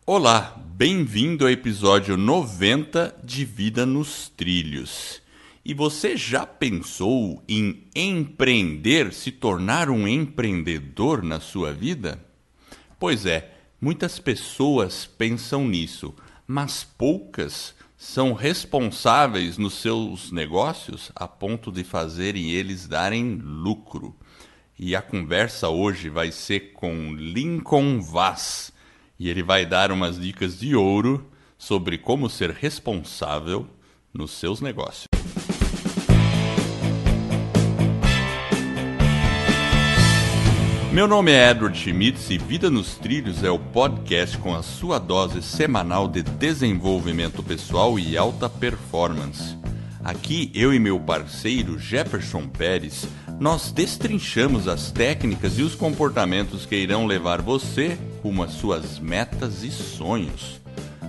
Olá, bem-vindo ao episódio 90 de Vida nos Trilhos. E você já pensou em empreender, se tornar um empreendedor na sua vida? Pois é, muitas pessoas pensam nisso, mas poucas são responsáveis nos seus negócios a ponto de fazerem eles darem lucro. E a conversa hoje vai ser com Lincoln Vaz. E ele vai dar umas dicas de ouro sobre como ser responsável nos seus negócios. Meu nome é Edward Schmitz e Vida nos Trilhos é o podcast com a sua dose semanal de desenvolvimento pessoal e alta performance. Aqui, eu e meu parceiro Jefferson Pérez, nós destrinchamos as técnicas e os comportamentos que irão levar você rumo às suas metas e sonhos.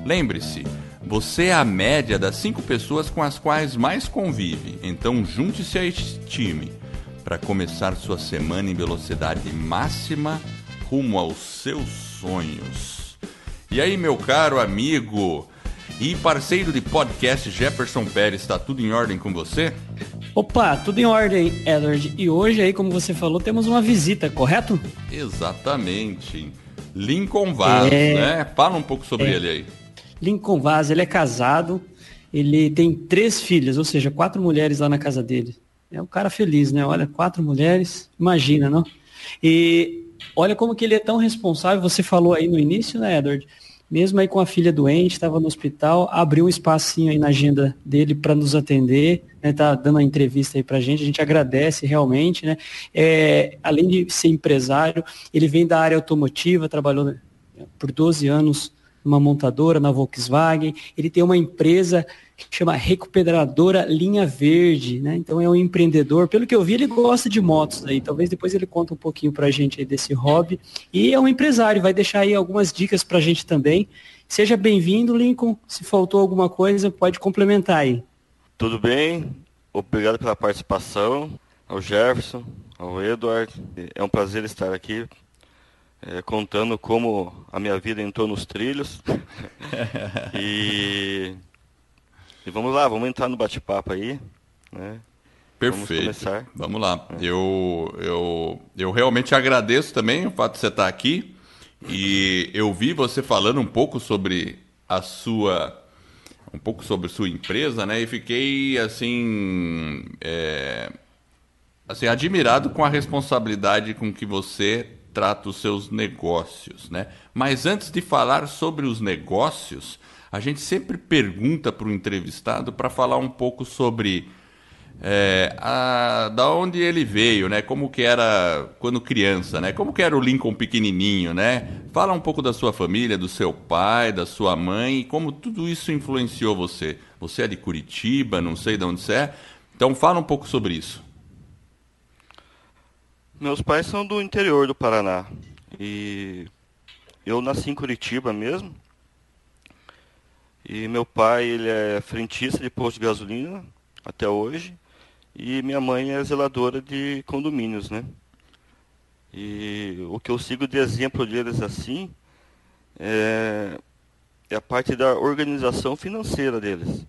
Lembre-se, você é a média das 5 pessoas com as quais mais convive, então junte-se a este time para começar sua semana em velocidade máxima rumo aos seus sonhos. E aí, meu caro amigo e parceiro de podcast Jefferson Pérez, está tudo em ordem com você? Opa, tudo em ordem, Edward. E hoje aí, como você falou, temos uma visita, correto? Exatamente. Lincoln Vaz, né? Fala um pouco sobre ele aí. Lincoln Vaz, ele é casado, ele tem 3 filhas, ou seja, 4 mulheres lá na casa dele. É um cara feliz, né? Olha, 4 mulheres, imagina, não? E olha como que ele é tão responsável, você falou aí no início, né, Edward? Mesmo aí com a filha doente, estava no hospital, abriu um espacinho aí na agenda dele para nos atender, né, tá dando uma entrevista aí para a gente agradece realmente, né? Além de ser empresário, ele vem da área automotiva, trabalhou, né, por 12 anos numa montadora, na Volkswagen, ele tem uma empresa que chama Recuperadora Linha Verde, né? Então é um empreendedor, pelo que eu vi ele gosta de motos aí, talvez depois ele conta um pouquinho pra gente aí desse hobby, e é um empresário, vai deixar aí algumas dicas pra gente também. Seja bem-vindo, Lincoln, se faltou alguma coisa pode complementar aí. Tudo bem, obrigado pela participação, ao Jefferson, ao Edward, é um prazer estar aqui, contando como a minha vida entrou nos trilhos. E vamos lá, vamos entrar no bate-papo aí, né? Perfeito. Vamos começar. Vamos lá. Eu realmente agradeço também o fato de você estar aqui. E eu vi você falando um pouco sobre sua empresa, né? E fiquei assim admirado com a responsabilidade com que você trata os seus negócios, né? Mas antes de falar sobre os negócios, a gente sempre pergunta para o entrevistado para falar um pouco sobre da onde ele veio, né? Como que era quando criança, né? Como que era o Lincoln pequenininho, né? Fala um pouco da sua família, do seu pai, da sua mãe e como tudo isso influenciou você. Você é de Curitiba, não sei de onde você é. Então fala um pouco sobre isso. Meus pais são do interior do Paraná e eu nasci em Curitiba mesmo. E meu pai, ele é frentista de posto de gasolina até hoje. E minha mãe é zeladora de condomínios, né? E o que eu sigo de exemplo deles assim é a parte da organização financeira deles.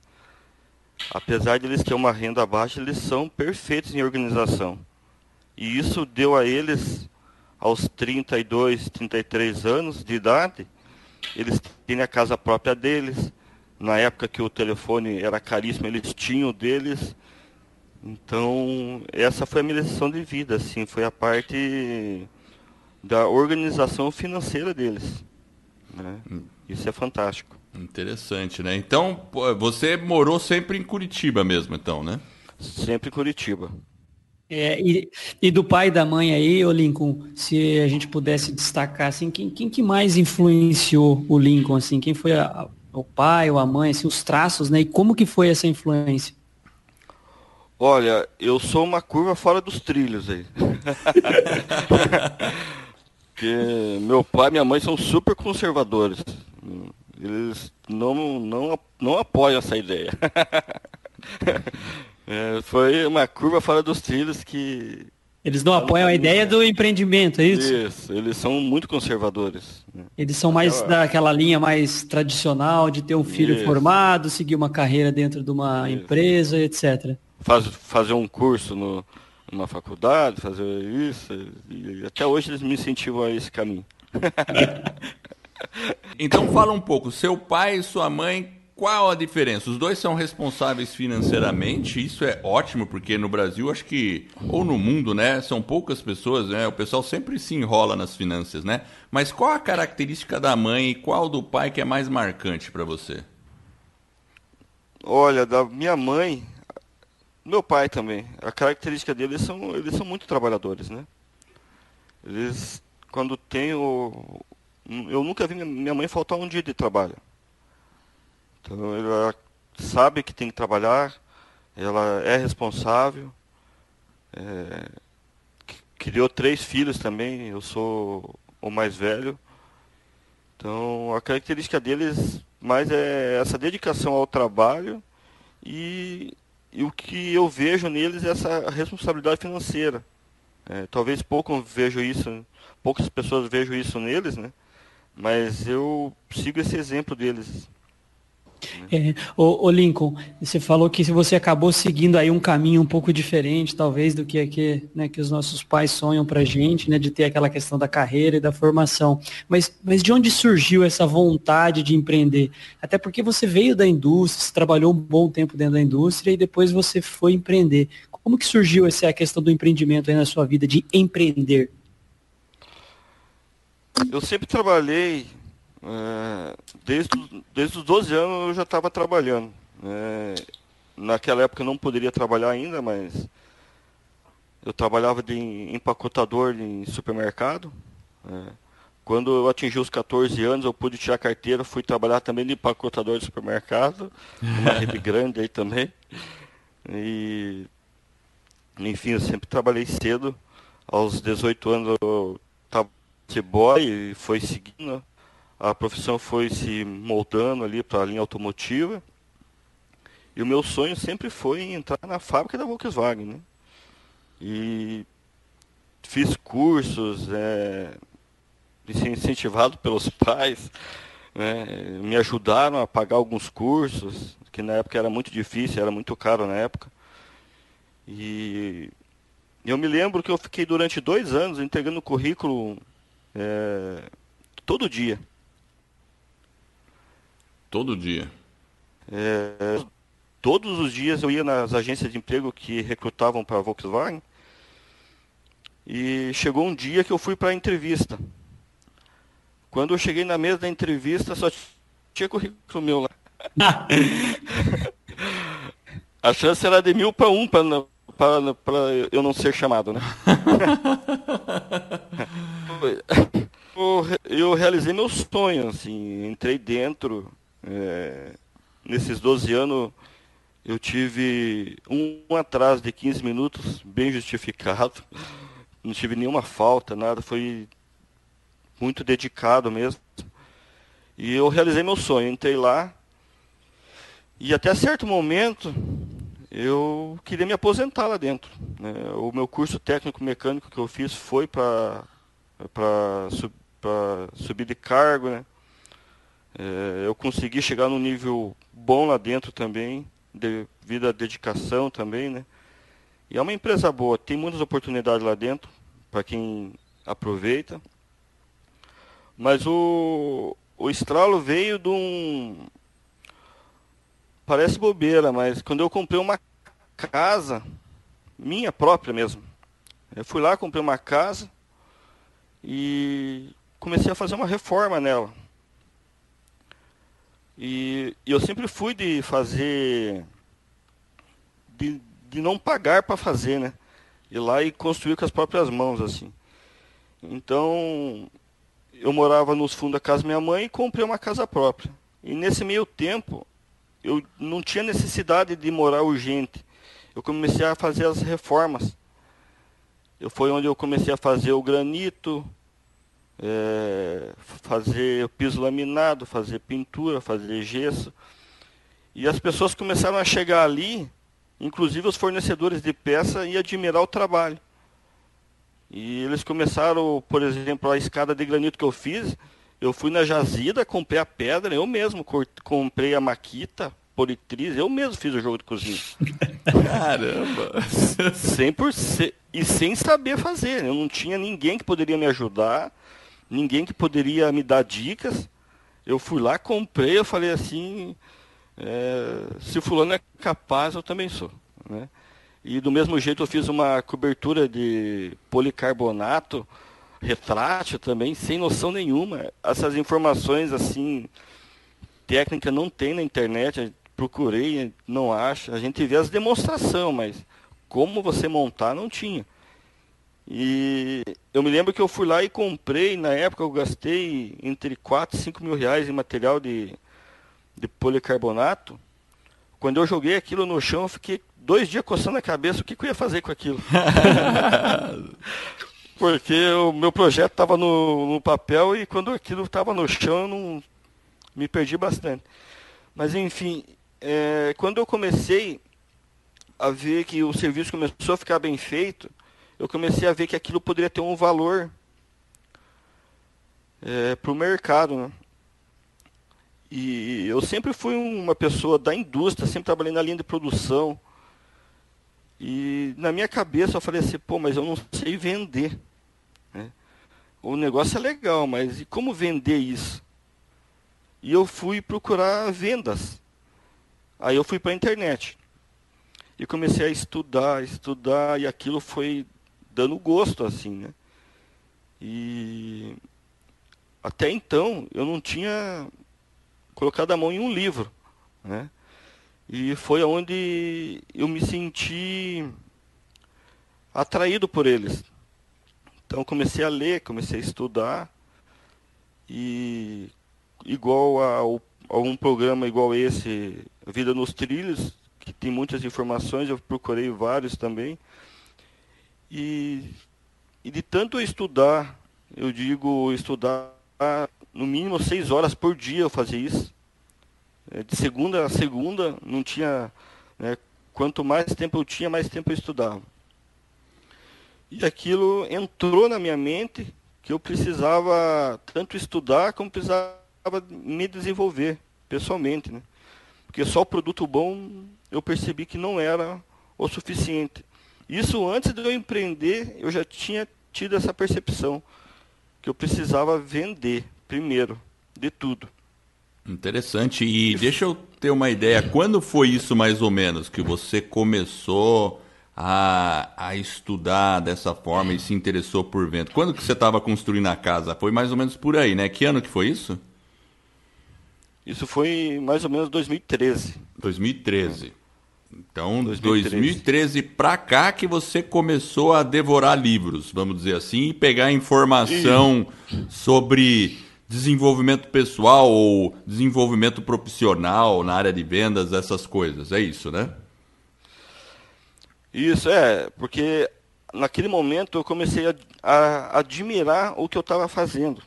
Apesar de eles terem uma renda baixa, eles são perfeitos em organização. E isso deu a eles, aos 32, 33 anos de idade, eles têm a casa própria deles. Na época que o telefone era caríssimo, eles tinham o deles. Então, essa foi a minha lição de vida, assim, foi a parte da organização financeira deles, né? Isso é fantástico. Interessante, né? Então, você morou sempre em Curitiba mesmo, então, né? Sempre em Curitiba. E do pai e da mãe aí, ô Lincoln, se a gente pudesse destacar, assim, quem que mais influenciou o Lincoln, assim, quem foi o pai ou a mãe, assim, os traços, né, e como que foi essa influência? Olha, eu sou uma curva fora dos trilhos aí. Porque meu pai e minha mãe são super conservadores. Eles não apoiam essa ideia. Foi uma curva fora dos trilhos que Eles não apoiam a ideia do empreendimento, é isso? Isso, eles são muito conservadores, né? Eles são mais daquela linha mais tradicional de ter um filho formado, seguir uma carreira dentro de uma empresa, etc. Fazer um curso numa faculdade, fazer isso, e até hoje eles me incentivam a esse caminho. Então fala um pouco, seu pai e sua mãe, qual a diferença? Os dois são responsáveis financeiramente, isso é ótimo, porque no Brasil, acho que, ou no mundo, né, são poucas pessoas, né, o pessoal sempre se enrola nas finanças, né? Mas qual a característica da mãe e qual do pai que é mais marcante para você? Olha, da minha mãe, meu pai também, a característica deles eles são muito trabalhadores, né? Eles, quando tem eu nunca vi minha mãe faltar um dia de trabalho. Então, ela sabe que tem que trabalhar, ela é responsável, criou 3 filhos também, eu sou o mais velho. Então, a característica deles mais é essa dedicação ao trabalho e o que eu vejo neles é essa responsabilidade financeira. Talvez poucas pessoas vejam isso neles, né? Mas eu sigo esse exemplo deles. Ô Lincoln, você falou que você acabou seguindo aí um caminho um pouco diferente, talvez, do né, que os nossos pais sonham pra gente, né, de ter aquela questão da carreira e da formação. Mas de onde surgiu essa vontade de empreender? Até porque você veio da indústria, você trabalhou um bom tempo dentro da indústria e depois você foi empreender. Como que surgiu essa questão do empreendimento aí na sua vida, de empreender? Eu sempre trabalhei, desde os 12 anos eu já estava trabalhando. Naquela época eu não poderia trabalhar ainda, mas eu trabalhava de empacotador em supermercado. Quando eu atingi os 14 anos, eu pude tirar a carteira, fui trabalhar também de empacotador de supermercado, numa rede grande aí também. E, enfim, eu sempre trabalhei cedo. Aos 18 anos eu estava de boy e foi seguindo. A profissão foi se moldando ali para a linha automotiva. E o meu sonho sempre foi entrar na fábrica da Volkswagen, né? E fiz cursos, incentivado pelos pais, né? Me ajudaram a pagar alguns cursos, que na época era muito difícil, era muito caro na época. E eu me lembro que eu fiquei durante 2 anos entregando currículo todo dia. Todo dia? Todos os dias eu ia nas agências de emprego que recrutavam para a Volkswagen. E chegou um dia que eu fui para a entrevista. Quando eu cheguei na mesa da entrevista, só tinha currículo meu lá. A chance era de 1000 para 1 para eu não ser chamado, né? Eu realizei meu sonho, assim, entrei dentro. Nesses 12 anos eu tive um atraso de 15 minutos, bem justificado. Não tive nenhuma falta, nada, foi muito dedicado mesmo. E eu realizei meu sonho, entrei lá. E até certo momento eu queria me aposentar lá dentro, né? O meu curso técnico mecânico que eu fiz foi para subir de cargo, né? Eu consegui chegar num nível bom lá dentro também, devido à dedicação também, né? E é uma empresa boa, tem muitas oportunidades lá dentro, para quem aproveita. Mas o estralo veio de um... Parece bobeira, mas quando eu comprei uma casa, minha própria mesmo. Eu fui lá, comprei uma casa e comecei a fazer uma reforma nela. E eu sempre fui de fazer... De não pagar para fazer, né? Ir lá e construir com as próprias mãos, assim. Então, eu morava nos fundos da casa da minha mãe e comprei uma casa própria. E nesse meio tempo, eu não tinha necessidade de morar urgente. Eu comecei a fazer as reformas. Foi onde eu comecei a fazer o granito, fazer o piso laminado, fazer pintura, fazer gesso. E as pessoas começaram a chegar ali, inclusive os fornecedores de peça, e admirar o trabalho. E eles começaram, por exemplo, a escada de granito que eu fiz, eu fui na jazida, comprei a pedra, eu mesmo comprei a maquita, politriz, eu mesmo fiz o jogo de cozinha. Caramba! 100%, e sem saber fazer. Eu não tinha ninguém que poderia me ajudar, ninguém que poderia me dar dicas. Eu fui lá, comprei, eu falei assim, se fulano é capaz, eu também sou, né? E do mesmo jeito eu fiz uma cobertura de policarbonato retrátil também, sem noção nenhuma. Essas informações assim, técnica não tem na internet, procurei, não acho. A gente vê as demonstrações, mas como você montar não tinha. E eu me lembro que eu fui lá e comprei, na época eu gastei entre 4 e 5 mil reais em material de policarbonato. Quando eu joguei aquilo no chão, eu fiquei 2 dias coçando a cabeça o que eu ia fazer com aquilo. Porque o meu projeto estava no papel e quando aquilo estava no chão eu não me perdi bastante. Mas enfim, quando eu comecei a ver que o serviço começou a ficar bem feito, eu comecei a ver que aquilo poderia ter um valor para o mercado, né? E eu sempre fui uma pessoa da indústria, sempre trabalhei na linha de produção. E na minha cabeça eu falei assim, pô, mas eu não sei vender, né? O negócio é legal, mas e como vender isso? E eu fui procurar vendas. Aí eu fui para a internet. E comecei a estudar, e aquilo foi dando gosto, assim, né? E até então eu não tinha colocado a mão em um livro, né? E foi onde eu me senti atraído por eles. Então comecei a ler, comecei a estudar, e igual a um programa igual esse, Vida nos Trilhos, que tem muitas informações, eu procurei vários também. E de tanto eu estudar, eu digo estudar no mínimo 6 horas por dia eu fazia isso. De segunda a segunda, não tinha, né, quanto mais tempo eu tinha, mais tempo eu estudava. E aquilo entrou na minha mente que eu precisava tanto estudar como precisava me desenvolver pessoalmente, né? Porque só o produto bom eu percebi que não era o suficiente. Isso antes de eu empreender, eu já tinha tido essa percepção que eu precisava vender primeiro de tudo. Interessante. E deixa eu ter uma ideia, quando foi isso mais ou menos que você começou a estudar dessa forma e se interessou por venda? Quando que você estava construindo a casa? Foi mais ou menos por aí, né? Que ano que foi isso? Isso foi mais ou menos 2013. 2013. Então, 2013 para cá que você começou a devorar livros, vamos dizer assim, e pegar informação sobre desenvolvimento pessoal ou desenvolvimento profissional na área de vendas, essas coisas. É isso, né? Isso, porque naquele momento eu comecei a admirar o que eu estava fazendo.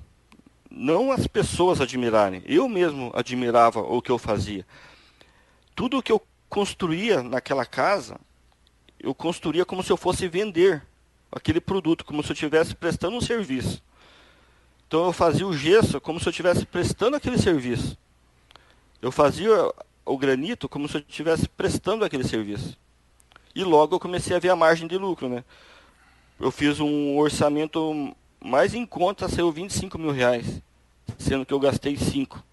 Não as pessoas admirarem, eu mesmo admirava o que eu fazia. Tudo o que eu construía naquela casa, eu construía como se eu fosse vender aquele produto, como se eu estivesse prestando um serviço. Então eu fazia o gesso como se eu estivesse prestando aquele serviço. Eu fazia o granito como se eu estivesse prestando aquele serviço. E logo eu comecei a ver a margem de lucro, né? Eu fiz um orçamento mais em conta, saiu 25 mil reais, sendo que eu gastei 5.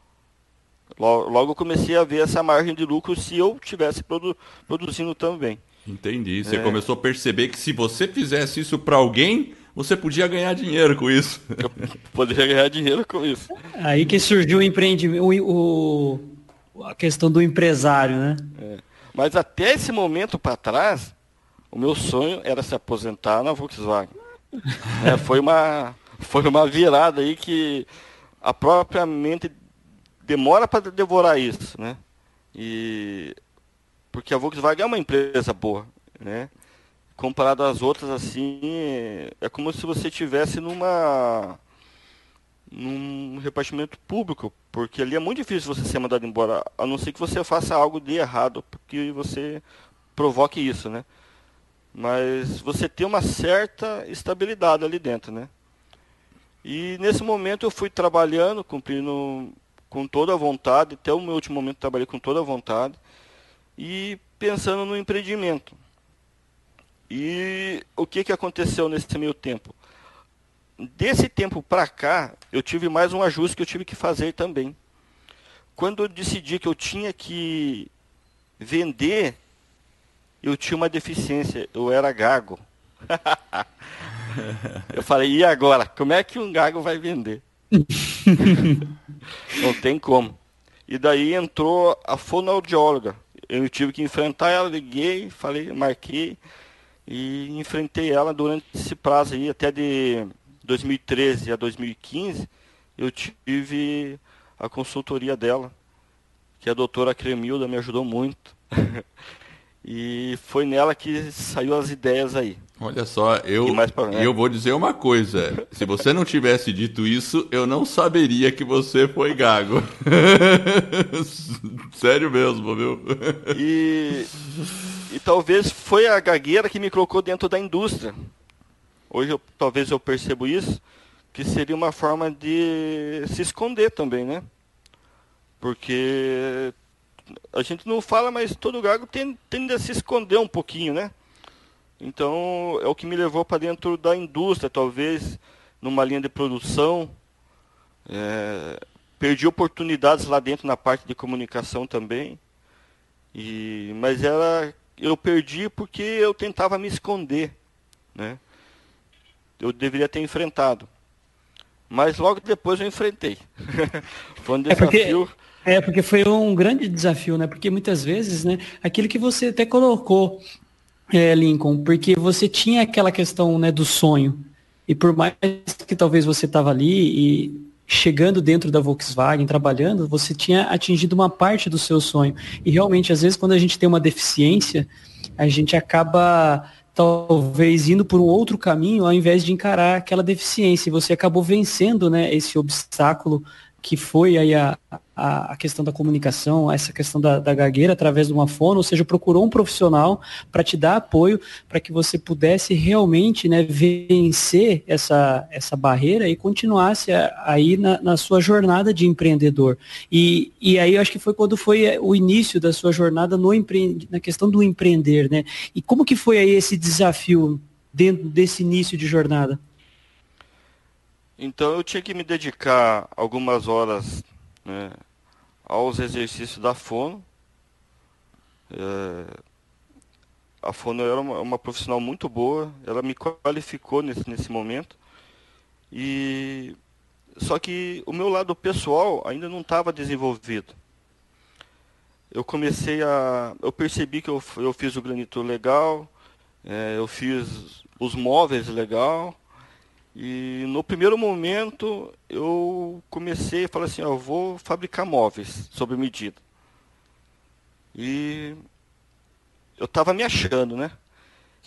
Logo eu comecei a ver essa margem de lucro se eu estivesse produzindo também. Entendi. Você começou a perceber que se você fizesse isso para alguém, você podia ganhar dinheiro com isso. Eu poderia ganhar dinheiro com isso. Aí que surgiu o empreendimento, a questão do empresário, né? Mas até esse momento para trás, o meu sonho era se aposentar na Volkswagen. Foi uma virada aí que a própria mente demora para devorar isso, né? Porque a Volkswagen é uma empresa boa, né? Comparado às outras, assim, é como se você estivesse num repartimento público, porque ali é muito difícil você ser mandado embora, a não ser que você faça algo de errado, porque você provoque isso, né? mas você tem uma certa estabilidade ali dentro, né? E nesse momento eu fui trabalhando, cumprindo com toda a vontade, até o meu último momento trabalhei com toda a vontade, e pensando no empreendimento. E o que aconteceu nesse meio tempo? Desse tempo para cá, eu tive mais um ajuste que eu tive que fazer também. Quando eu decidi que eu tinha que vender, eu tinha uma deficiência, eu era gago. Eu falei, e agora? Como é que um gago vai vender? Não tem como. E daí entrou a fonoaudióloga. Eu tive que enfrentar ela, liguei, falei, marquei e enfrentei ela durante esse prazo aí, até de 2013 a 2015, eu tive a consultoria dela, que a doutora Cremilda me ajudou muito. E foi nela que saiu as ideias aí. Olha só, eu vou dizer uma coisa. Se você não tivesse dito isso, eu não saberia que você foi gago. Sério mesmo, viu? E talvez foi a gagueira que me colocou dentro da indústria. Hoje talvez eu percebo isso, que seria uma forma de se esconder também, né? Porque a gente não fala, mas todo gago tende a se esconder um pouquinho, né? Então é o que me levou para dentro da indústria, talvez numa linha de produção. Perdi oportunidades lá dentro na parte de comunicação também. Mas eu perdi porque eu tentava me esconder, né? Eu deveria ter enfrentado. Mas logo depois eu enfrentei. Foi um desafio. Porque foi um grande desafio, né? Porque muitas vezes, né, aquilo que você até colocou, Lincoln, porque você tinha aquela questão, né, do sonho. E por mais que talvez você estava ali e chegando dentro da Volkswagen, trabalhando, você tinha atingido uma parte do seu sonho. E realmente, às vezes, quando a gente tem uma deficiência, a gente acaba talvez indo por um outro caminho ao invés de encarar aquela deficiência. E você acabou vencendo, né, esse obstáculo que foi aí a questão da comunicação, essa questão da gagueira através de uma fono, ou seja, procurou um profissional para te dar apoio, para que você pudesse realmente, né, vencer essa barreira e continuasse aí na sua jornada de empreendedor. E aí eu acho que foi quando foi o início da sua jornada na questão do empreender, né? E como que foi aí esse desafio dentro desse início de jornada? Então eu tinha que me dedicar algumas horas, né, aos exercícios da fono. A fono era uma profissional muito boa, ela me qualificou nesse momento. Só que o meu lado pessoal ainda não estava desenvolvido. Eu percebi que eu fiz o granito legal, eu fiz os móveis legal. E no primeiro momento eu comecei a falar assim, eu vou fabricar móveis sob medida. E eu estava me achando, né?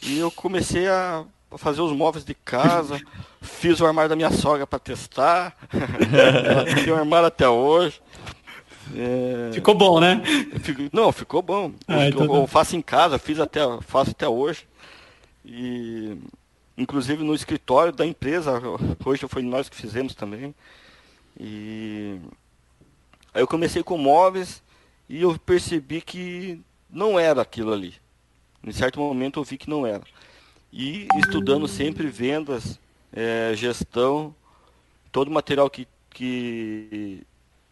E eu comecei a fazer os móveis de casa, fiz o armário da minha sogra para testar. Ela tem o armário até hoje. Ficou bom, né? Não, ficou bom. Eu faço em casa, faço até hoje. E inclusive no escritório da empresa, hoje foi nós que fizemos também. E aí eu comecei com móveis e eu percebi que não era aquilo ali. Em certo momento eu vi que não era. E estudando sempre vendas, gestão, todo o material que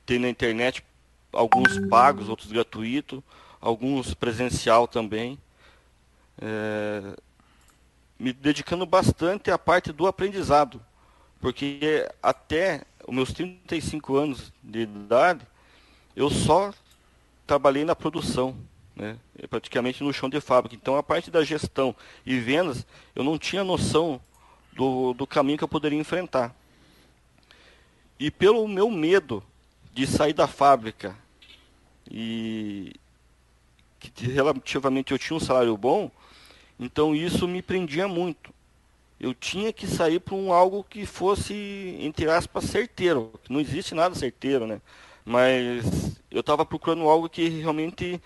tem na internet, alguns pagos, outros gratuitos, alguns presencial também. Me dedicando bastante à parte do aprendizado, porque até os meus 35 anos de idade, eu só trabalhei na produção, né? Praticamente no chão de fábrica. Então a parte da gestão e vendas, eu não tinha noção do caminho que eu poderia enfrentar. E pelo meu medo de sair da fábrica, e que relativamente eu tinha um salário bom, então isso me prendia muito. Eu tinha que sair para algo que fosse, entre aspas, certeiro. Não existe nada certeiro, né? Mas eu estava procurando algo que realmente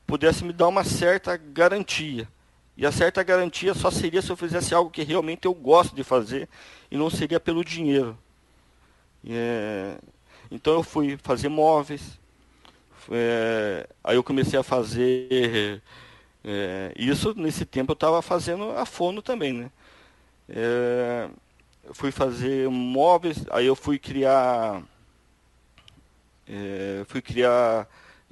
pudesse me dar uma certa garantia. E a certa garantia só seria se eu fizesse algo que realmente eu gosto de fazer e não seria pelo dinheiro. Então eu fui fazer móveis, aí eu comecei a fazer isso. Nesse tempo eu estava fazendo a fono também, né? Eu fui fazer móveis, aí eu fui criar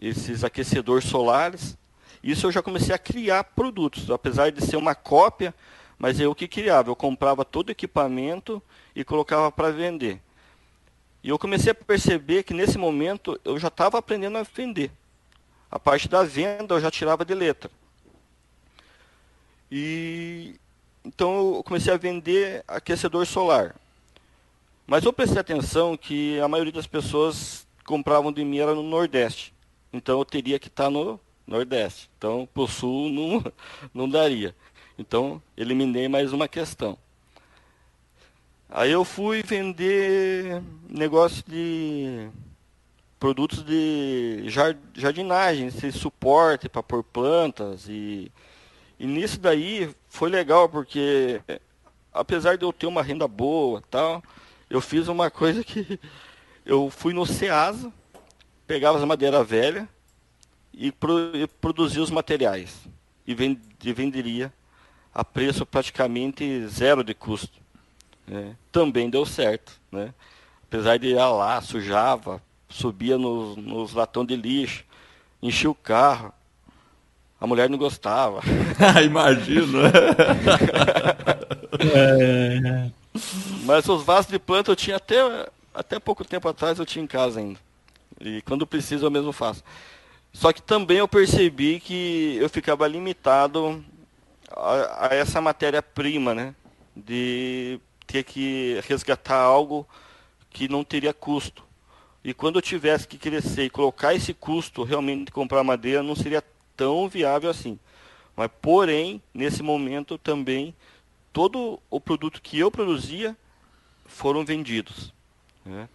esses aquecedores solares. Isso eu já comecei a criar produtos, apesar de ser uma cópia, mas eu que criava. Eu comprava todo o equipamento e colocava para vender. E eu comecei a perceber que nesse momento eu já estava aprendendo a vender. A parte da venda eu já tirava de letra. E então eu comecei a vender aquecedor solar. Mas eu prestei atenção que a maioria das pessoas compravam de mim era no Nordeste. Então eu teria que estar no Nordeste. Então para o Sul não daria. Então eliminei mais uma questão. Aí eu fui vender negócio de produtos de jardinagem, esse suporte para pôr plantas. E nisso daí foi legal, porque apesar de eu ter uma renda boa tal, eu fiz uma coisa que eu fui no Ceasa, pegava as madeiras velhas e produzia os materiais. E venderia a preço praticamente zero de custo. Também deu certo, né? Apesar de ir lá, sujava, subia nos latão de lixo, enchia o carro. A mulher não gostava. Imagino. Mas os vasos de planta eu tinha até pouco tempo atrás, eu tinha em casa ainda. E quando preciso eu mesmo faço. Só que também eu percebi que eu ficava limitado a essa matéria-prima, né? De ter que resgatar algo que não teria custo. E quando eu tivesse que crescer e colocar esse custo, realmente comprar madeira, não seria tão viável assim. Mas, porém, nesse momento também, todo o produto que eu produzia foram vendidos, né?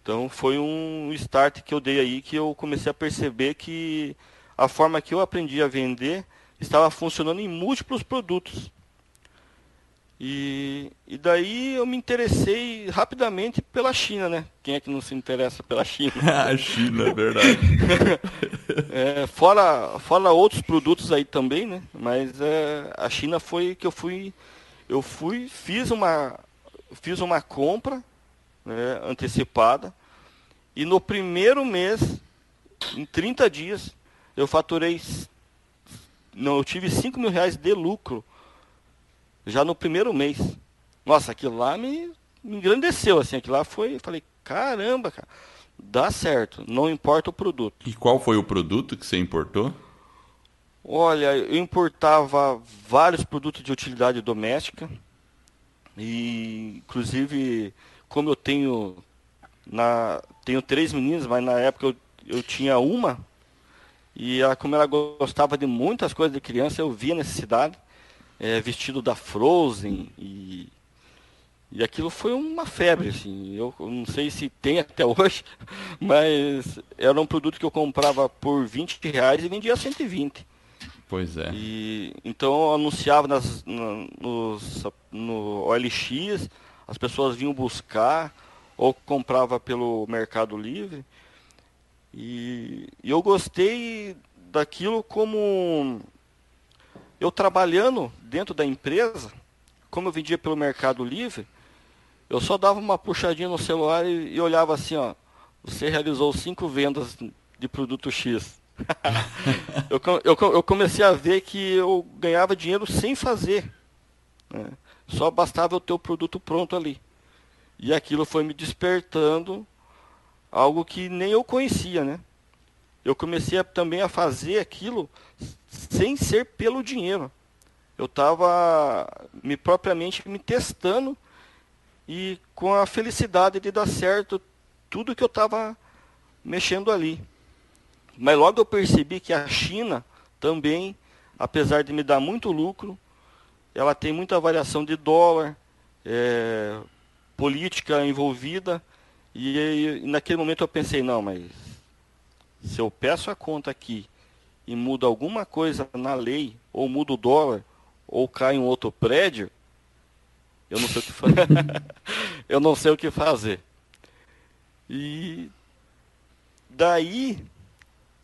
Então foi um start que eu dei aí, que eu comecei a perceber que a forma que eu aprendi a vender estava funcionando em múltiplos produtos. E daí eu me interessei rapidamente pela China, né? Quem é que não se interessa pela China? A China, é verdade. Fora outros produtos aí também, né? Mas a China foi que fiz uma compra, né, antecipada, e no primeiro mês, em 30 dias, eu tive R$ 5.000 de lucro, já no primeiro mês. Nossa, aquilo lá me engrandeceu, assim, aquilo lá falei, caramba, cara, dá certo, não importa o produto. E qual foi o produto que você importou? Olha, eu importava vários produtos de utilidade doméstica, e inclusive, como eu tenho 3 meninas, mas na época eu tinha uma, e como ela gostava de muitas coisas de criança, eu via necessidade, vestido da Frozen, e aquilo foi uma febre, assim. Eu não sei se tem até hoje, mas era um produto que eu comprava por R$ 20 e vendia 120. Pois é. Então eu anunciava no OLX, as pessoas vinham buscar, ou comprava pelo Mercado Livre. E eu gostei daquilo, como eu trabalhando dentro da empresa, como eu vendia pelo Mercado Livre, eu só dava uma puxadinha no celular e olhava assim, ó, você realizou 5 vendas de produto X. Eu comecei a ver que eu ganhava dinheiro sem fazer, né? Só bastava eu ter o produto pronto ali. E aquilo foi me despertando algo que nem eu conhecia, né? Eu comecei também a fazer aquilo sem ser pelo dinheiro. Eu estava propriamente me testando, e com a felicidade de dar certo tudo que eu estava mexendo ali. Mas logo eu percebi que a China também, apesar de me dar muito lucro, ela tem muita variação de dólar, política envolvida, e naquele momento eu pensei, não, mas se eu peço a conta aqui e muda alguma coisa na lei, ou muda o dólar, ou cai em um outro prédio, eu não sei o que fazer. Eu não sei o que fazer. E daí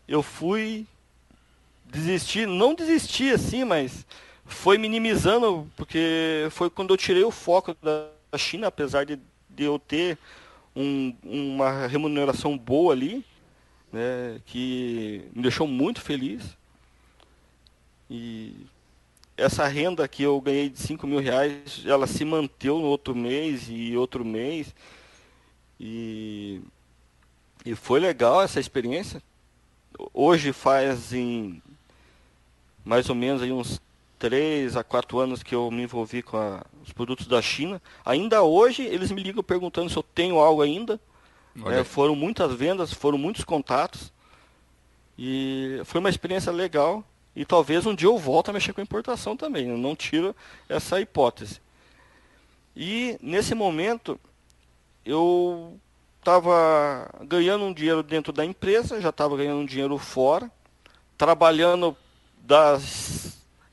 eu fui desistir, não desistir assim, mas foi minimizando, porque foi quando eu tirei o foco da China, apesar de eu ter uma remuneração boa ali, né, que me deixou muito feliz. E essa renda que eu ganhei de 5 mil reais, ela se manteve no outro mês e outro mês. E, e foi legal essa experiência. Hoje fazem mais ou menos aí uns 3 a 4 anos que eu me envolvi com os produtos da China. Ainda hoje eles me ligam perguntando se eu tenho algo ainda. Foram muitas vendas, foram muitos contatos. E foi uma experiência legal. E talvez um dia eu volte a mexer com importação também. Eu não tiro essa hipótese. E nesse momento eu estava ganhando um dinheiro dentro da empresa, já estava ganhando um dinheiro fora, trabalhando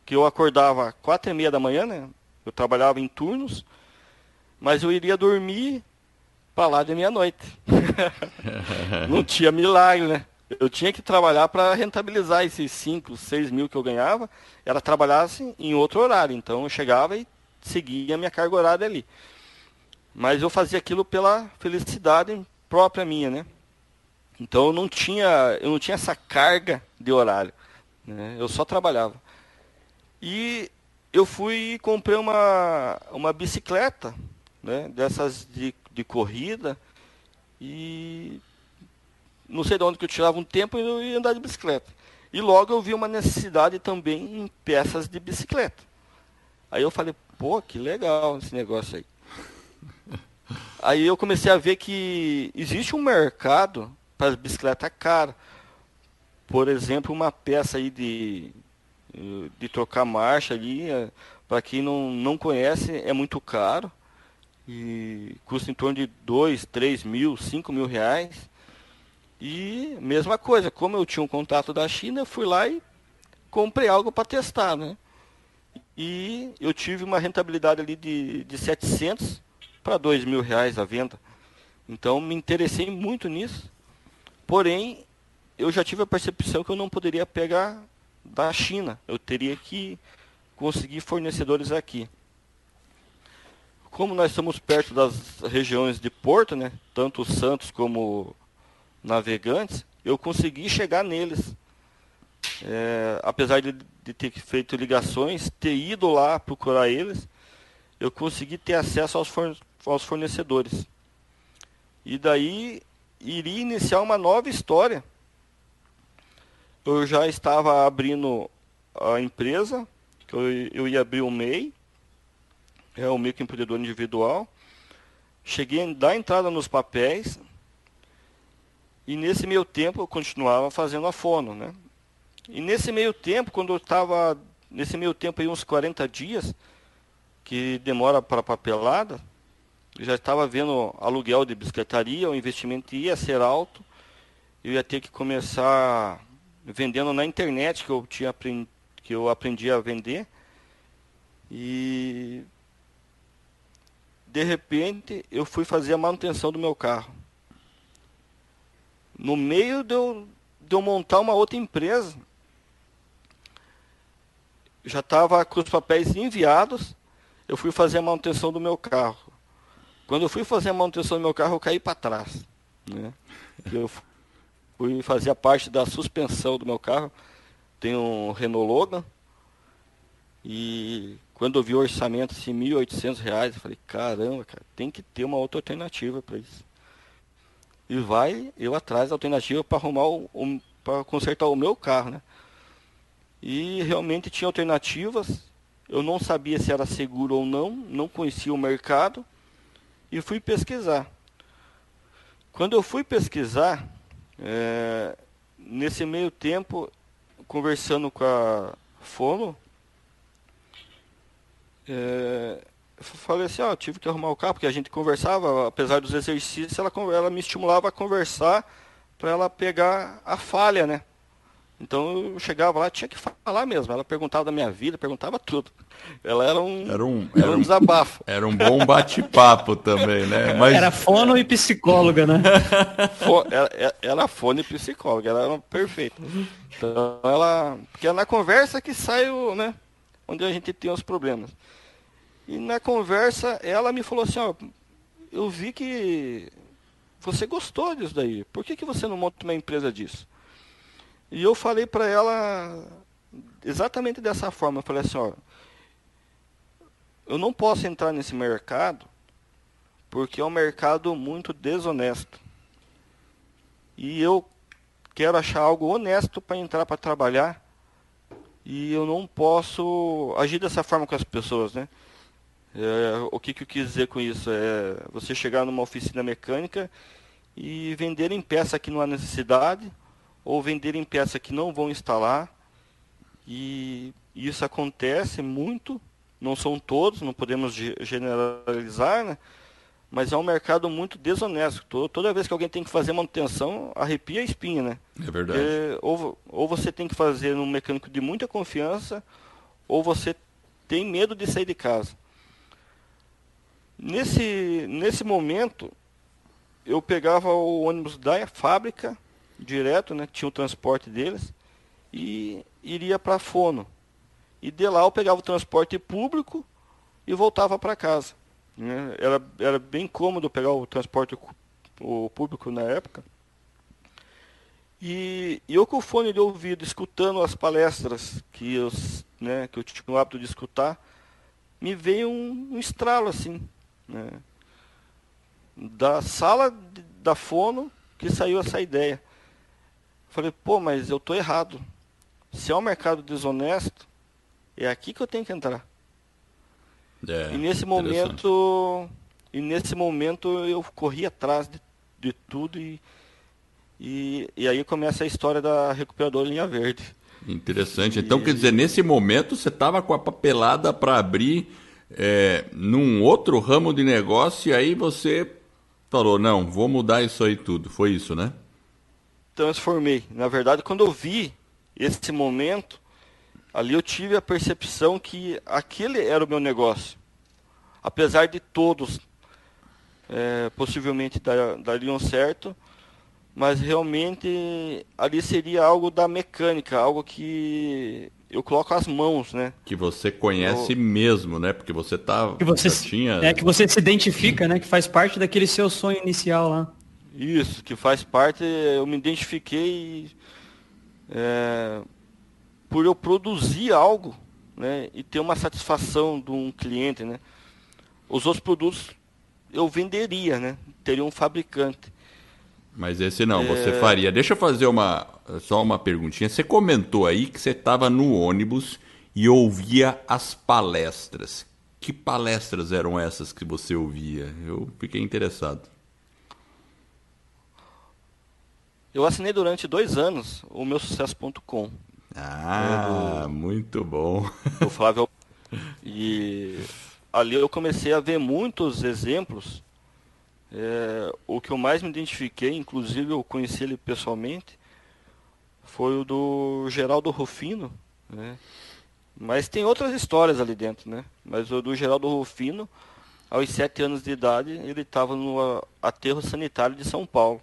que eu acordava 4h30 da manhã, né? Eu trabalhava em turnos, mas eu iria dormir para lá de meia-noite. Não tinha milagre, né? Eu tinha que trabalhar para rentabilizar esses 5, 6 mil que eu ganhava, era trabalhar assim, em outro horário. Então eu chegava e seguia a minha carga horária ali. Mas eu fazia aquilo pela felicidade própria minha, né? Então eu não tinha essa carga de horário, né? Eu só trabalhava. E eu fui e comprei uma bicicleta, né? Dessas de corrida. E não sei de onde que eu tirava um tempo e eu ia andar de bicicleta. E logo eu vi uma necessidade também em peças de bicicleta. Aí eu falei, pô, que legal esse negócio aí. Aí eu comecei a ver que existe um mercado para bicicleta cara. Por exemplo, uma peça aí de trocar marcha ali, para quem não conhece, é muito caro. E custa em torno de 2, 3 mil, 5 mil reais. E mesma coisa, como eu tinha um contato da China, eu fui lá e comprei algo para testar, né? E eu tive uma rentabilidade ali de 700 para 2 mil reais a venda. Então me interessei muito nisso. Porém, eu já tive a percepção que eu não poderia pegar da China. Eu teria que conseguir fornecedores aqui. Como nós estamos perto das regiões de porto, né? Tanto Santos como Navegantes, eu consegui chegar neles. Apesar de ter feito ligações, ter ido lá procurar eles, eu consegui ter acesso aos fornecedores. E daí iria iniciar uma nova história. Eu já estava abrindo a empresa, que eu ia abrir o MEI, o microempreendedor individual. Cheguei a dar entrada nos papéis, e nesse meio tempo eu continuava fazendo a fono, né? E nesse meio tempo, quando eu estava, aí uns 40 dias, que demora para papelada, eu já estava vendo aluguel de bicicletaria, o investimento ia ser alto, eu ia ter que começar vendendo na internet, que eu aprendi a vender. E de repente eu fui fazer a manutenção do meu carro. No meio de eu montar uma outra empresa, já estava com os papéis enviados, eu fui fazer a manutenção do meu carro. Quando eu fui fazer a manutenção do meu carro, eu caí para trás, né? Eu fui fazer a parte da suspensão do meu carro. Tem um Renault Logan. E quando eu vi o orçamento, assim, R$ 1.800, eu falei, caramba, cara, tem que ter uma outra alternativa para isso. E eu atrás da alternativa para arrumar para consertar o meu carro, né? E realmente tinha alternativas. Eu não sabia se era seguro ou não conhecia o mercado. E fui pesquisar. Quando eu fui pesquisar, nesse meio tempo, conversando com a Fono, eu falei assim, eu tive que arrumar o carro, porque a gente conversava, apesar dos exercícios, ela me estimulava a conversar para ela pegar a falha, né? Então eu chegava lá, tinha que falar mesmo. Ela perguntava da minha vida, perguntava tudo. Ela era um desabafo. Era um bom bate-papo também, né? Era fono e psicóloga, né? Ela fone psicóloga, ela era perfeita. Então porque é na conversa que sai né, onde a gente tem os problemas. E na conversa ela me falou assim, ó, eu vi que você gostou disso daí. Por que você não monta uma empresa disso? E eu falei para ela exatamente dessa forma. Eu falei assim, ó, eu não posso entrar nesse mercado porque é um mercado muito desonesto. E eu quero achar algo honesto para entrar para trabalhar. E eu não posso agir dessa forma com as pessoas, né? O que eu quis dizer com isso? É você chegar numa oficina mecânica e venderem peça que não há necessidade, ou venderem peça que não vão instalar. E isso acontece muito, não são todos, não podemos generalizar, né? Mas é um mercado muito desonesto. Toda vez que alguém tem que fazer manutenção, arrepia a espinha, né? É verdade. Ou você tem que fazer num mecânico de muita confiança, ou você tem medo de sair de casa. Nesse momento, eu pegava o ônibus da fábrica, direto, né? Tinha o transporte deles, e iria para Fono. E de lá eu pegava o transporte público e voltava para casa. Né? Era bem cômodo pegar o transporte público na época. E eu com o fone de ouvido, escutando as palestras que eu tinha o hábito de escutar, me veio um estralo assim, né? Da sala da Fono que saiu essa ideia. Falei, pô, mas eu tô errado. Se é um mercado desonesto, é aqui que eu tenho que entrar. E nesse momento eu corri atrás de tudo e aí começa a história da recuperadora Linha Verde. Interessante. Então, quer dizer, nesse momento você estava com a papelada para abrir num outro ramo de negócio e aí você falou, não, vou mudar isso aí tudo. Foi isso, né? Transformei. Na verdade, quando eu vi esse momento, ali eu tive a percepção que aquele era o meu negócio. Apesar de todos possivelmente dariam certo, mas realmente ali seria algo da mecânica, algo que eu coloco as mãos, né? Que você conhece mesmo, né? Porque você que você se identifica, né? Que faz parte daquele seu sonho inicial lá. Isso, que faz parte, eu me identifiquei por eu produzir algo, né? E ter uma satisfação de um cliente, né? Os outros produtos eu venderia, né? Teria um fabricante. Mas esse não, você faria. Deixa eu fazer só uma perguntinha. Você comentou aí que você estava no ônibus e ouvia as palestras. Que palestras eram essas que você ouvia? Eu fiquei interessado. Eu assinei durante 2 anos o meu sucesso.com. Muito bom. Do Flávio. E ali eu comecei a ver muitos exemplos. O que eu mais me identifiquei, inclusive eu conheci ele pessoalmente, foi o do Geraldo Rufino, né? Mas tem outras histórias ali dentro, né? Mas o do Geraldo Rufino, aos 7 anos de idade, ele estava no aterro sanitário de São Paulo.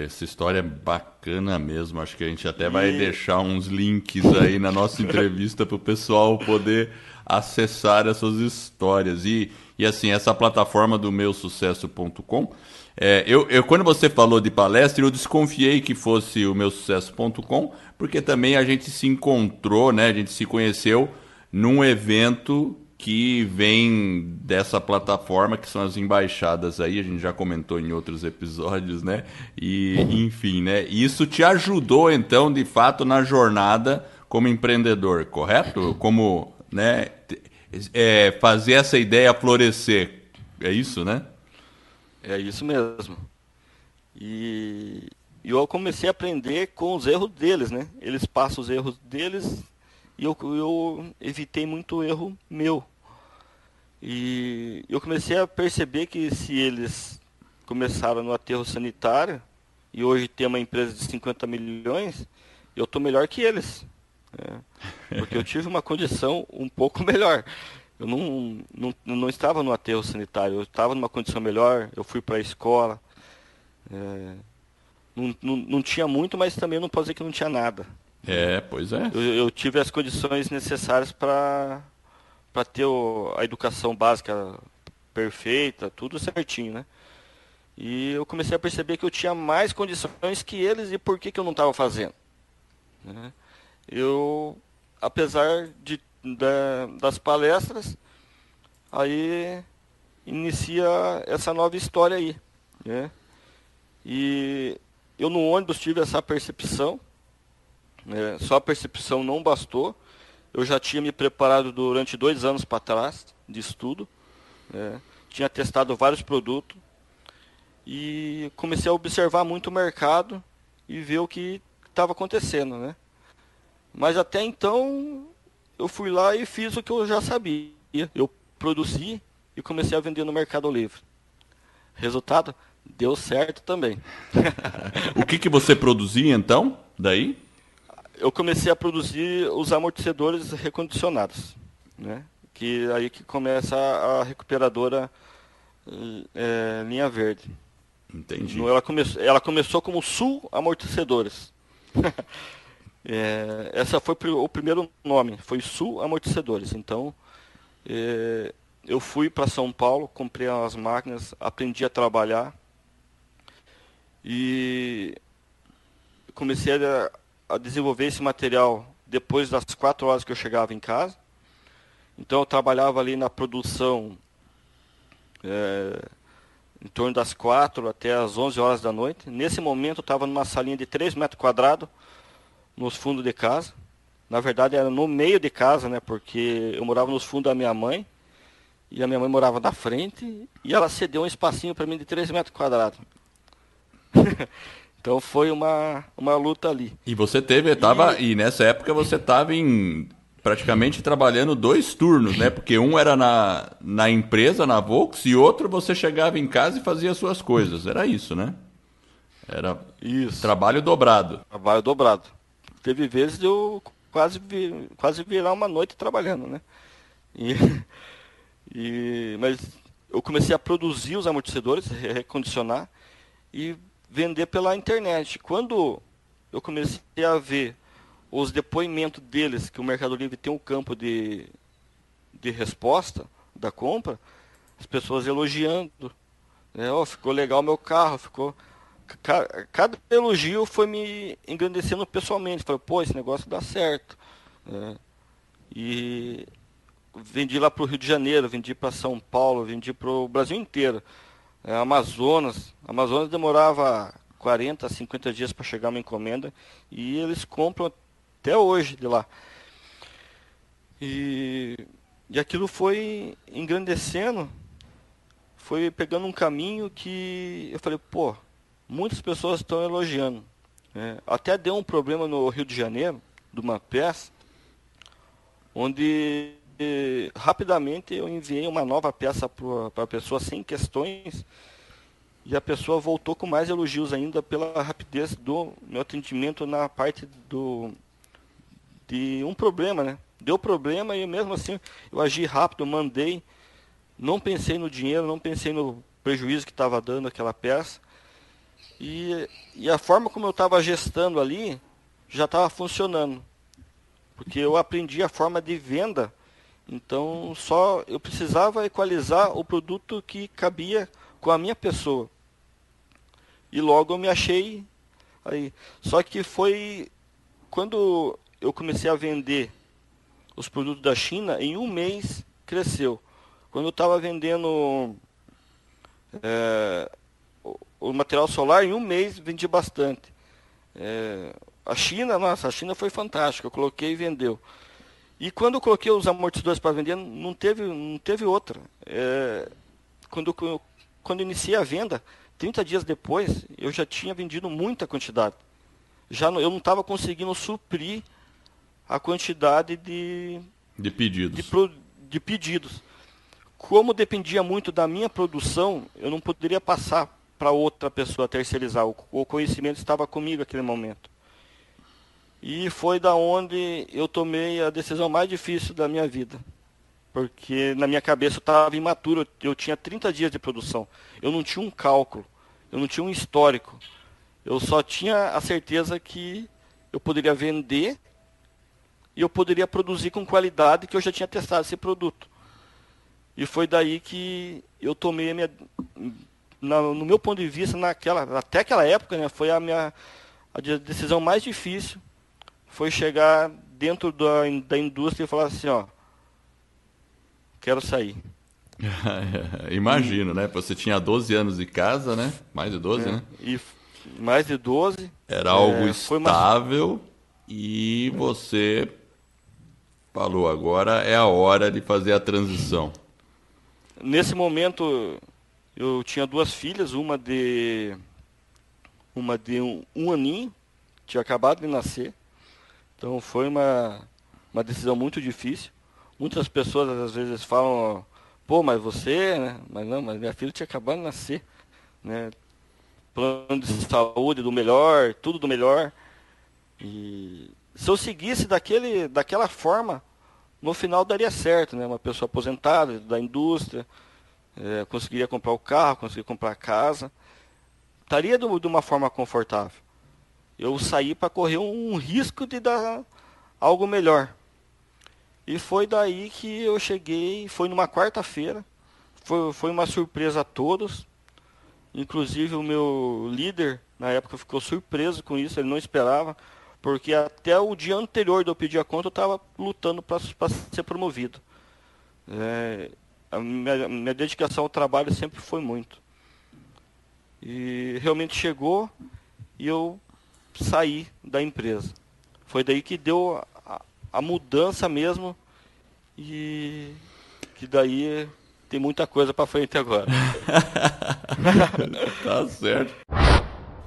Essa história é bacana mesmo. Acho que a gente até vai deixar uns links aí na nossa entrevista para o pessoal poder acessar essas histórias. E assim, essa plataforma do meusucesso.com, quando você falou de palestra, eu desconfiei que fosse o meusucesso.com, porque também a gente se encontrou, né? A gente se conheceu num evento que vem dessa plataforma, que são as embaixadas aí, a gente já comentou em outros episódios, né? E, enfim, né? Isso te ajudou, então, de fato, na jornada como empreendedor, correto? Como, né, fazer essa ideia florescer. É isso, né? É isso mesmo. E eu comecei a aprender com os erros deles, né? Eles passam os erros deles e eu evitei muito erro meu. E eu comecei a perceber que se eles começaram no aterro sanitário e hoje tem uma empresa de 50 milhões, eu estou melhor que eles. Porque eu tive uma condição um pouco melhor. Eu não estava no aterro sanitário, eu estava numa condição melhor, eu fui para a escola. Não tinha muito, mas também não posso dizer que não tinha nada. Pois é. Eu tive as condições necessárias para ter a educação básica perfeita, tudo certinho, né? E eu comecei a perceber que eu tinha mais condições que eles e por que eu não estava fazendo. Né? Apesar das palestras, aí inicia essa nova história aí. Né? E eu no ônibus tive essa percepção, né? Só a percepção não bastou. Eu já tinha me preparado durante 2 anos para trás de estudo, né? Tinha testado vários produtos e comecei a observar muito o mercado e ver o que estava acontecendo, né? Mas até então eu fui lá e fiz o que eu já sabia. Eu produzi e comecei a vender no Mercado Livre. Resultado? Deu certo também. O que você produzia então, daí? Eu comecei a produzir os amortecedores recondicionados, né? Aí que começa a recuperadora linha verde. Entendi. Ela começou como Sul Amortecedores. Essa foi o primeiro nome, foi Sul Amortecedores. Então, eu fui para São Paulo, comprei as máquinas, aprendi a trabalhar e comecei a desenvolver esse material depois das 4 horas que eu chegava em casa. Então eu trabalhava ali na produção em torno das 4 até as 11 horas da noite. Nesse momento eu estava numa salinha de 3 metros quadrados nos fundos de casa. Na verdade era no meio de casa, né? Porque eu morava nos fundos da minha mãe e a minha mãe morava na frente e ela cedeu um espacinho para mim de 3 metros quadrados. Então foi uma luta ali. E você e nessa época você estava praticamente trabalhando 2 turnos, né? Porque um era na empresa, na Volks, e outro você chegava em casa e fazia as suas coisas. Era isso, né? Era isso. Trabalho dobrado. Trabalho dobrado. Teve vezes de eu quase virar uma noite trabalhando, né? Mas eu comecei a produzir os amortecedores, recondicionar e vender pela internet. Quando eu comecei a ver os depoimentos deles, que o Mercado Livre tem um campo de resposta da compra, as pessoas elogiando, né? Ficou legal meu carro, ficou... Cada elogio foi me engrandecendo pessoalmente. Falei, pô, esse negócio dá certo. E vendi lá para o Rio de Janeiro, vendi para São Paulo, vendi para o Brasil inteiro. Amazonas demorava 40, 50 dias para chegar uma encomenda e eles compram até hoje de lá. E aquilo foi engrandecendo, foi pegando um caminho que eu falei, pô, muitas pessoas estão elogiando. Até deu um problema no Rio de Janeiro, de uma peça, onde rapidamente eu enviei uma nova peça para a pessoa sem questões e a pessoa voltou com mais elogios ainda pela rapidez do meu atendimento na parte de um problema, né? Deu problema e mesmo assim eu agi rápido, mandei, não pensei no dinheiro, não pensei no prejuízo que estava dando aquela peça e a forma como eu estava gestando ali já estava funcionando, porque eu aprendi a forma de venda. Então, só eu precisava equalizar o produto que cabia com a minha pessoa. E logo eu me achei aí. Só que foi quando eu comecei a vender os produtos da China, em um mês cresceu. Quando eu estava vendendo o material solar, em um mês vendi bastante. A China foi fantástica. Eu coloquei e vendeu. E quando eu coloquei os amortecedores para vender, não teve outra. Quando iniciei a venda, 30 dias depois, eu já tinha vendido muita quantidade. Eu não estava conseguindo suprir a quantidade de pedidos. De pedidos. Como dependia muito da minha produção, eu não poderia passar para outra pessoa terceirizar. O conhecimento estava comigo naquele momento. E foi da onde eu tomei a decisão mais difícil da minha vida. Porque na minha cabeça eu estava imaturo, eu tinha 30 dias de produção. Eu não tinha um cálculo, eu não tinha um histórico. Eu só tinha a certeza que eu poderia vender e eu poderia produzir com qualidade, que eu já tinha testado esse produto. E foi daí que eu tomei no meu ponto de vista, até aquela época, né, foi a decisão mais difícil, foi chegar dentro da indústria e falar assim, ó, quero sair. Imagino, né? Você tinha 12 anos de casa, né? Mais de 12, né? E mais de 12. Era algo estável e você falou, agora é a hora de fazer a transição. Nesse momento, eu tinha 2 filhas, uma de um aninho, tinha acabado de nascer. Então foi uma decisão muito difícil. Muitas pessoas às vezes falam, pô, mas você, né? Mas não, mas minha filha tinha acabado de nascer, né? Plano de saúde do melhor, tudo do melhor. E se eu seguisse daquela forma, no final daria certo, né? Uma pessoa aposentada da indústria, conseguiria comprar o carro, conseguiria comprar a casa, estaria de uma forma confortável. Eu saí para correr um risco de dar algo melhor. E foi daí que eu cheguei, foi numa quarta-feira, foi uma surpresa a todos, inclusive o meu líder, na época, ficou surpreso com isso, ele não esperava, porque até o dia anterior de eu pedir a conta, eu estava lutando para ser promovido. A minha dedicação ao trabalho sempre foi muito. E realmente chegou e eu saí da empresa. Foi daí que deu a mudança mesmo, e que daí tem muita coisa para frente agora. Tá certo.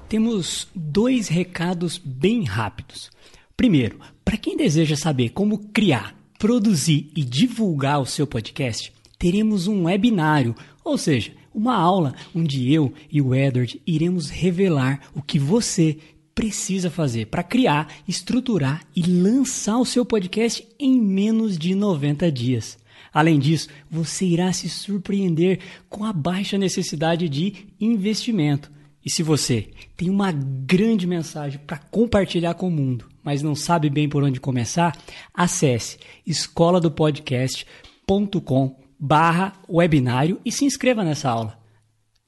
Temos 2 recados bem rápidos. Primeiro, para quem deseja saber como criar, produzir e divulgar o seu podcast, teremos um webinário, ou seja, uma aula onde eu e o Edward iremos revelar o que você precisa fazer para criar, estruturar e lançar o seu podcast em menos de 90 dias. Além disso, você irá se surpreender com a baixa necessidade de investimento. E se você tem uma grande mensagem para compartilhar com o mundo, mas não sabe bem por onde começar, acesse escoladopodcast.com/webinário e se inscreva nessa aula.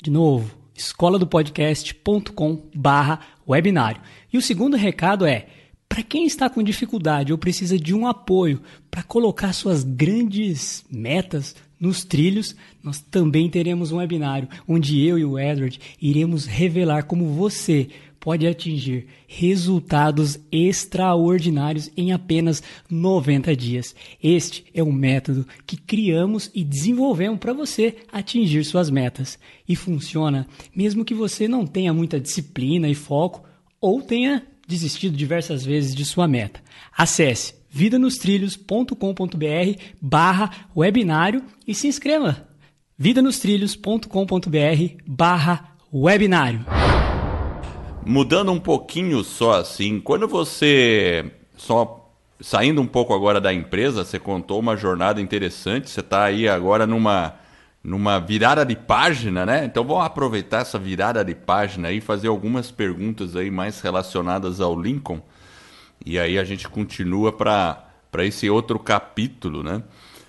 De novo, escoladopodcast.com/webinário. E o segundo recado é, para quem está com dificuldade ou precisa de um apoio para colocar suas grandes metas nos trilhos, nós também teremos um webinário onde eu e o Edward iremos revelar como você pode atingir resultados extraordinários em apenas 90 dias. Este é um método que criamos e desenvolvemos para você atingir suas metas. E funciona mesmo que você não tenha muita disciplina e foco ou tenha desistido diversas vezes de sua meta. Acesse vidanostrilhos.com.br/webinário e se inscreva. vidanostrilhos.com.br/webinário. Mudando um pouquinho só assim, quando você, só saindo um pouco agora da empresa, você contou uma jornada interessante, você está aí agora numa virada de página, né? Então vamos aproveitar essa virada de página e fazer algumas perguntas aí mais relacionadas ao Lincoln. E aí a gente continua para esse outro capítulo, né?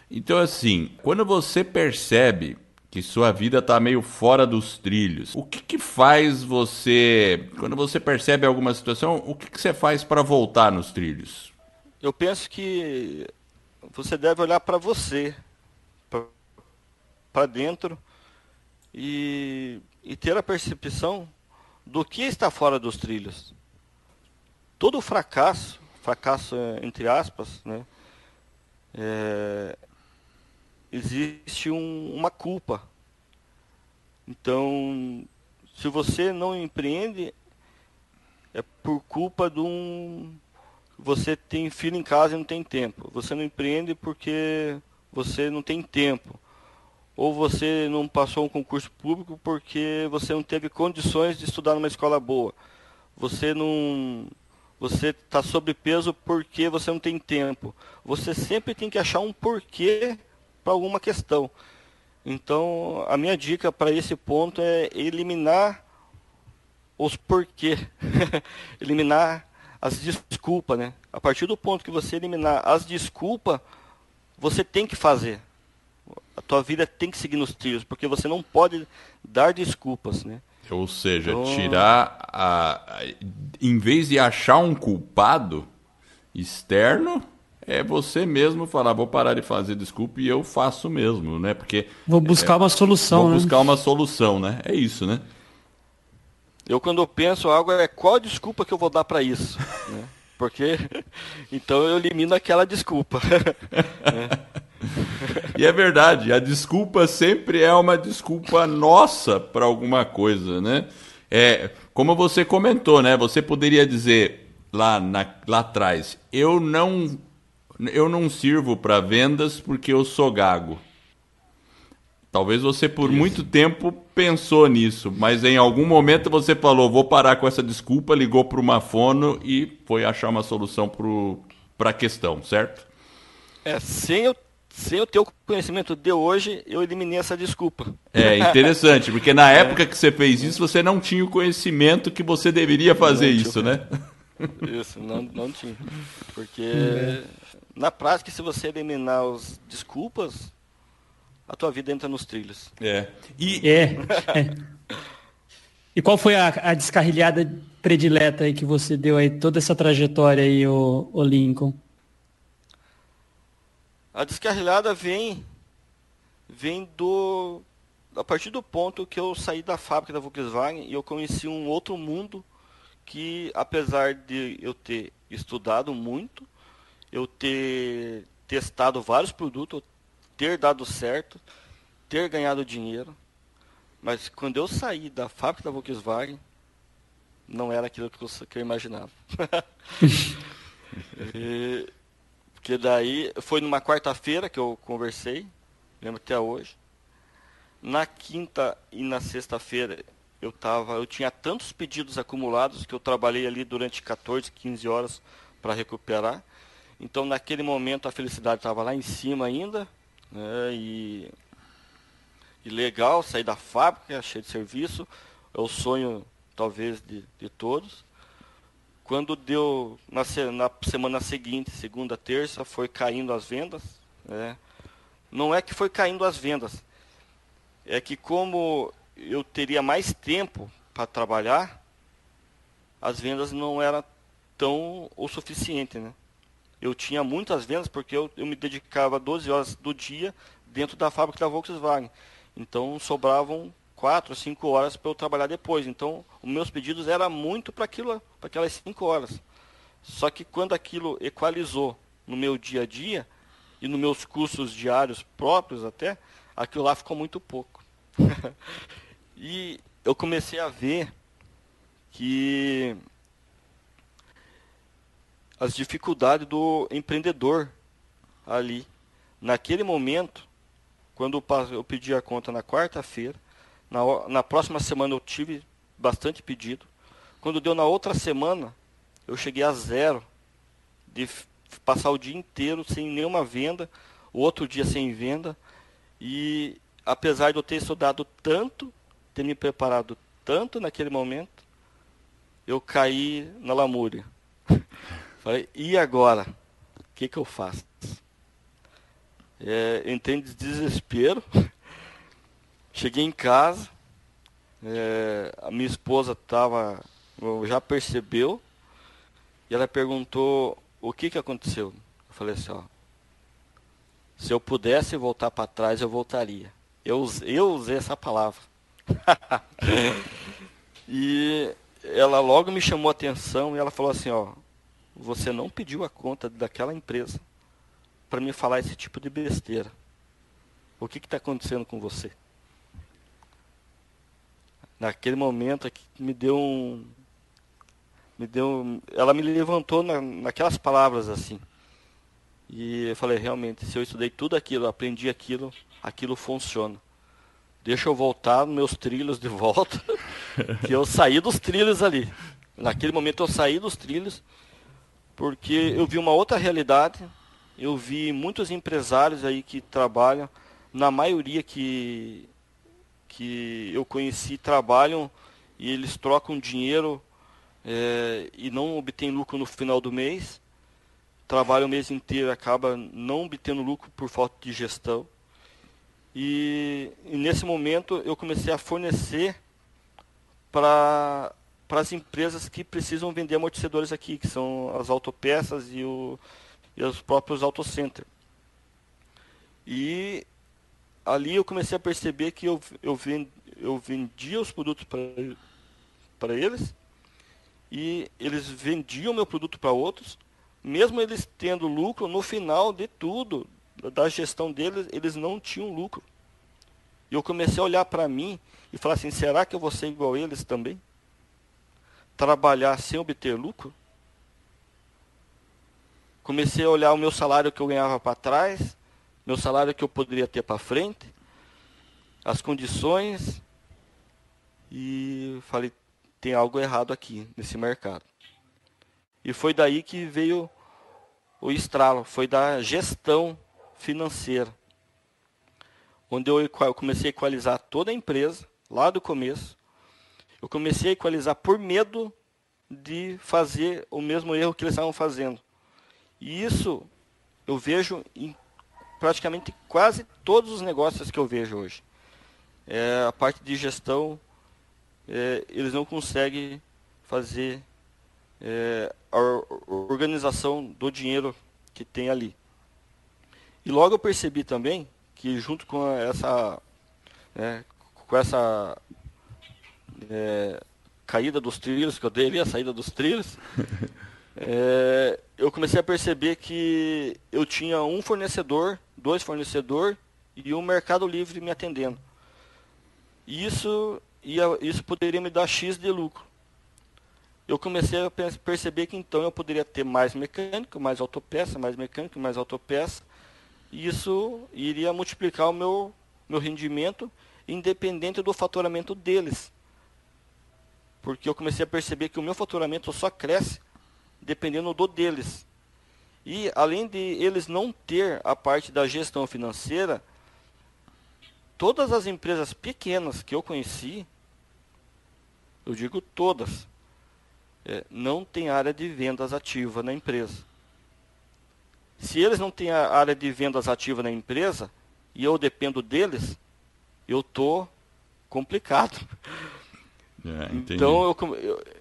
Então assim, quando você percebe que sua vida está meio fora dos trilhos, o que faz você, quando você percebe alguma situação, o que você faz para voltar nos trilhos? Eu penso que você deve olhar para você, para dentro, e ter a percepção do que está fora dos trilhos. Todo fracasso entre aspas, né, existe uma culpa. Então, se você não empreende, é por culpa você tem filho em casa e não tem tempo. Você não empreende porque você não tem tempo. Ou você não passou um concurso público porque você não teve condições de estudar numa escola boa. Você não você está sobrepeso porque você não tem tempo. Você sempre tem que achar um porquê para alguma questão. Então, a minha dica para esse ponto é eliminar os porquê. Eliminar as desculpas, né? A partir do ponto que você eliminar as desculpas, você tem que fazer. A tua vida tem que seguir nos trilhos, porque você não pode dar desculpas, né? Ou seja, Então, em vez de achar um culpado externo, é você mesmo falar, vou parar de fazer desculpa e eu faço mesmo, né? Porque Vou buscar uma solução, vou né? buscar uma solução, né? É isso, né? eu quando eu penso algo qual a desculpa que eu vou dar para isso, né? Porque então eu elimino aquela desculpa. E é verdade, a desculpa sempre é uma desculpa nossa para alguma coisa, né? Como você comentou, né? Você poderia dizer lá atrás, eu não sirvo para vendas porque eu sou gago. Talvez você por muito tempo pensou nisso, mas em algum momento você falou, vou parar com essa desculpa, ligou para uma fono e foi achar uma solução para a questão, certo? Sem eu ter o conhecimento de hoje, eu eliminei essa desculpa. É interessante, porque na época que você fez isso, você não tinha o conhecimento que você deveria fazer isso, né? Isso, não tinha. Porque na prática, se você eliminar as desculpas, a tua vida entra nos trilhos. E qual foi a descarrilhada predileta aí que você deu aí, toda essa trajetória aí, o Lincoln? A descarrilhada vem a partir do ponto que eu saí da fábrica da Volkswagen e eu conheci um outro mundo que, apesar de eu ter estudado muito, eu ter testado vários produtos, ter dado certo, ter ganhado dinheiro, mas quando eu saí da fábrica da Volkswagen, não era aquilo que eu imaginava. Porque daí, foi numa quarta-feira que eu conversei, lembro até hoje. Na quinta e na sexta-feira, eu tinha tantos pedidos acumulados que eu trabalhei ali durante 14, 15 horas para recuperar. Então, naquele momento, a felicidade estava lá em cima ainda, né, e legal, sair da fábrica, cheio de serviço, é o sonho, talvez, de todos. Quando deu, na semana seguinte, segunda, terça, foi caindo as vendas, né? Não é que foi caindo as vendas, é que como eu teria mais tempo para trabalhar, as vendas não eram tão o suficiente, né? Eu tinha muitas vendas porque eu me dedicava 12 horas do dia dentro da fábrica da Volkswagen. Então sobravam 4, 5 horas para eu trabalhar depois. Então os meus pedidos eram muito para aquelas 5 horas. Só que quando aquilo equalizou no meu dia a dia e nos meus custos diários próprios até, aquilo lá ficou muito pouco. E eu comecei a ver que as dificuldades do empreendedor ali. Naquele momento, quando eu pedi a conta na quarta-feira, na próxima semana eu tive bastante pedido. Quando deu na outra semana, eu cheguei a zero, de passar o dia inteiro sem nenhuma venda, o outro dia sem venda. E apesar de eu ter estudado tanto, ter me preparado tanto naquele momento, eu caí na lamúria. Falei, e agora? O que eu faço? Entrei em desespero. Cheguei em casa. A minha esposa já percebeu. E ela perguntou o que aconteceu. Eu falei assim, se eu pudesse voltar para trás, eu voltaria. Eu usei essa palavra. E ela logo me chamou a atenção e ela falou assim, você não pediu a conta daquela empresa para me falar esse tipo de besteira. O que está acontecendo com você? Naquele momento aqui ela me levantou naquelas palavras assim. E eu falei, realmente, se eu estudei tudo aquilo, aprendi aquilo funciona. Deixa eu voltar nos meus trilhos de volta, que eu saí dos trilhos ali. Naquele momento eu saí dos trilhos porque eu vi uma outra realidade, eu vi muitos empresários aí que trabalham, na maioria que eu conheci trabalham e eles trocam dinheiro e não obtêm lucro no final do mês, trabalham o mês inteiro e acaba não obtendo lucro por falta de gestão. E nesse momento eu comecei a fornecer para as empresas que precisam vender amortecedores aqui, que são as autopeças e os próprios autocenter. E ali eu comecei a perceber que eu vendia os produtos para eles, e eles vendiam meu produto para outros, mesmo eles tendo lucro, no final de tudo, da gestão deles, eles não tinham lucro. E eu comecei a olhar para mim e falar assim, será que eu vou ser igual a eles também? Trabalhar sem obter lucro? Comecei a olhar o meu salário que eu ganhava para trás, meu salário que eu poderia ter para frente, as condições, e falei, tem algo errado aqui nesse mercado. E foi daí que veio o estralo, foi da gestão financeira, onde eu comecei a equalizar toda a empresa, lá do começo. Eu comecei a equalizar por medo de fazer o mesmo erro que eles estavam fazendo. E isso eu vejo em praticamente quase todos os negócios que eu vejo hoje. A parte de gestão, eles não conseguem fazer a organização do dinheiro que tem ali. E logo eu percebi também que junto com essa caída dos trilhos que eu dei ali, a saída dos trilhos, eu comecei a perceber que eu tinha um fornecedor, 2 fornecedores e um Mercado Livre me atendendo. E isso poderia me dar X de lucro. Eu comecei a perceber que então eu poderia ter mais mecânico, mais autopeça, mais mecânico, mais autopeça. E isso iria multiplicar o meu rendimento, independente do faturamento deles. Porque eu comecei a perceber que o meu faturamento só cresce dependendo do deles. E além de eles não ter a parte da gestão financeira, todas as empresas pequenas que eu conheci, eu digo todas, não tem área de vendas ativa na empresa. Se eles não têm a área de vendas ativa na empresa, e eu dependo deles, eu estou complicado. Então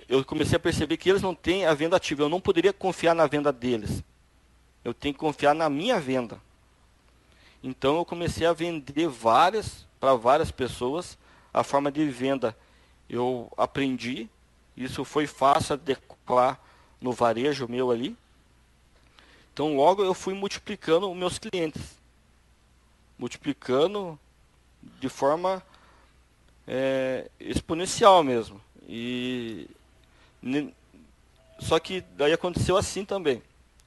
eu comecei a perceber que eles não têm a venda ativa. Eu não poderia confiar na venda deles. Eu tenho que confiar na minha venda. Então eu comecei a vender para várias pessoas. A forma de venda eu aprendi. Isso foi fácil adequar no varejo meu ali. Então logo eu fui multiplicando os meus clientes. Multiplicando de forma exponencial mesmo. Só que daí aconteceu assim também.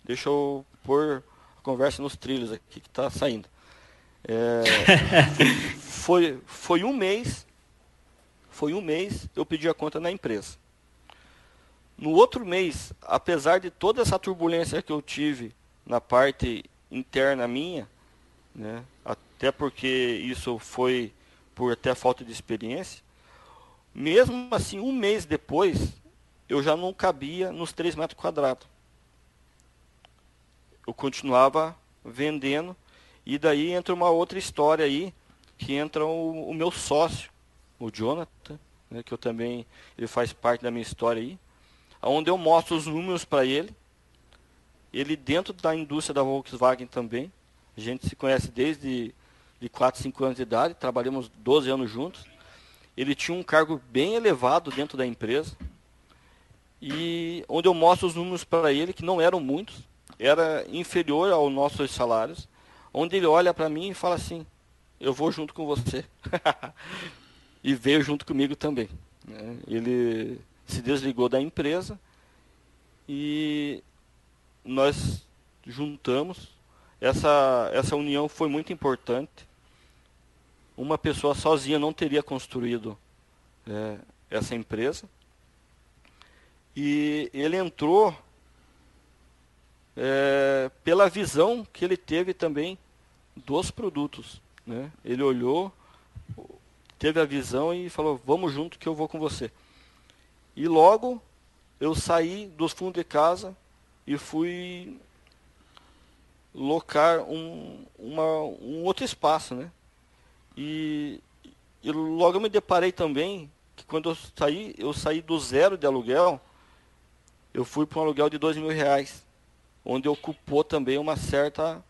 Deixa eu pôr a conversa nos trilhos aqui que está saindo. Foi um mês eu pedi a conta na empresa. No outro mês, apesar de toda essa turbulência que eu tive na parte interna minha, né, até porque isso foi por até falta de experiência, mesmo assim, um mês depois, eu já não cabia nos 3 metros quadrados. Eu continuava vendendo, e daí entra uma outra história aí, que entra o meu sócio, o Jonathan, né, que eu também, ele faz parte da minha história aí, onde eu mostro os números para ele dentro da indústria da Volkswagen também, a gente se conhece desde 4, 5 anos de idade, trabalhamos 12 anos juntos. Ele tinha um cargo bem elevado dentro da empresa, e onde eu mostro os números para ele, que não eram muitos, era inferior aos nossos salários, onde ele olha para mim e fala assim, eu vou junto com você. E veio junto comigo também. Né? Ele se desligou da empresa e nós juntamos. Essa união foi muito importante. Uma pessoa sozinha não teria construído essa empresa. E ele entrou pela visão que ele teve também dos produtos, né? Ele olhou, teve a visão e falou, vamos junto que eu vou com você. E logo eu saí dos fundos de casa e fui locar um outro espaço, né? E logo eu me deparei também que quando eu saí do zero de aluguel, eu fui para um aluguel de R$ 2.000, onde ocupou também uma certa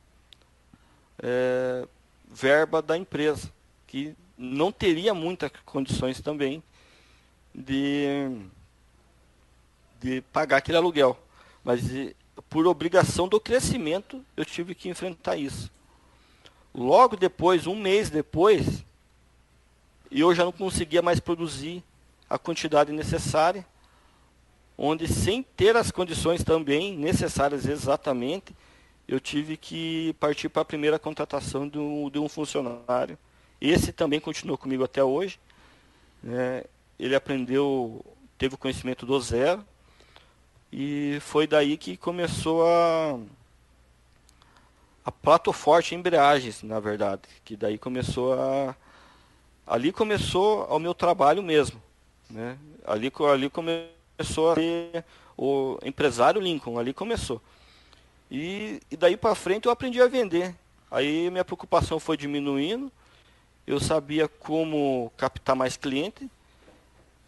verba da empresa, que não teria muitas condições também de pagar aquele aluguel. Mas por obrigação do crescimento, eu tive que enfrentar isso. Logo depois, um mês depois, eu já não conseguia mais produzir a quantidade necessária, onde sem ter as condições também necessárias exatamente, eu tive que partir para a primeira contratação de um funcionário. Esse também continuou comigo até hoje. Ele aprendeu, teve o conhecimento do zero, e foi daí que começou a Prato Forte Embreagens, na verdade, que daí ali começou o meu trabalho mesmo, né? Ali começou a ser o empresário Lincoln, ali começou. E daí para frente eu aprendi a vender. Aí minha preocupação foi diminuindo, eu sabia como captar mais cliente,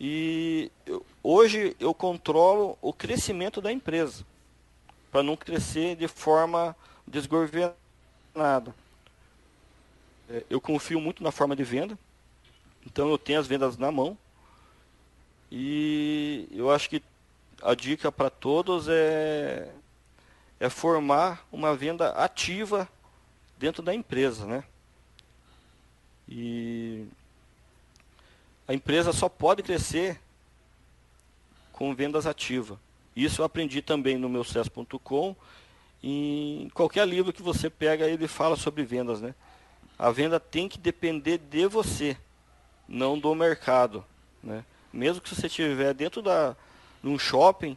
e hoje eu controlo o crescimento da empresa, para não crescer de forma desgovernada. Eu confio muito na forma de venda, então eu tenho as vendas na mão, e eu acho que a dica para todos é formar uma venda ativa dentro da empresa, né? E a empresa só pode crescer com vendas ativas. Isso eu aprendi também no meu sucesso.com. Em qualquer livro que você pega, ele fala sobre vendas, né? A venda tem que depender de você, não do mercado, né? Mesmo que você estiver dentro de um shopping,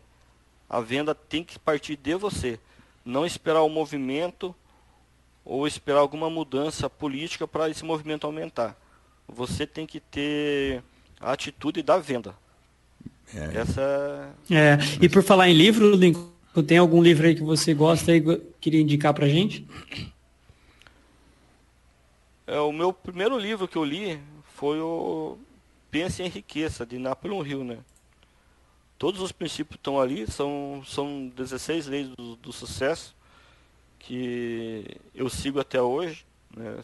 a venda tem que partir de você. Não esperar o movimento ou esperar alguma mudança política para esse movimento aumentar. Você tem que ter a atitude da venda. E por falar em livro, Lincoln, tem algum livro aí que você gosta e queria indicar pra gente? O meu primeiro livro que eu li foi o Pense e Enriqueça, de Napoleon Hill, né? Todos os princípios estão ali, são 16 leis do sucesso que eu sigo até hoje, né?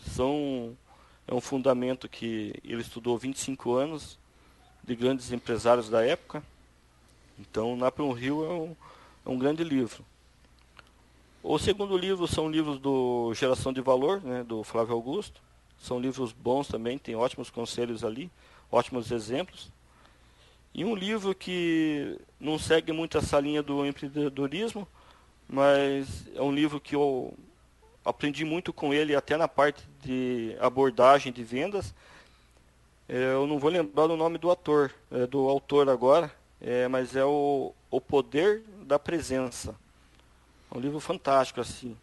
É um fundamento que ele estudou 25 anos de grandes empresários da época. Então, Napoleon Hill é um grande livro. O segundo livro são livros do Geração de Valor, né, do Flávio Augusto. São livros bons também, tem ótimos conselhos ali, ótimos exemplos. E um livro que não segue muito essa linha do empreendedorismo, mas é um livro que eu aprendi muito com ele, até na parte de abordagem de vendas. Eu não vou lembrar o nome do autor agora, mas é o Poder da Presença. É um livro fantástico, assim.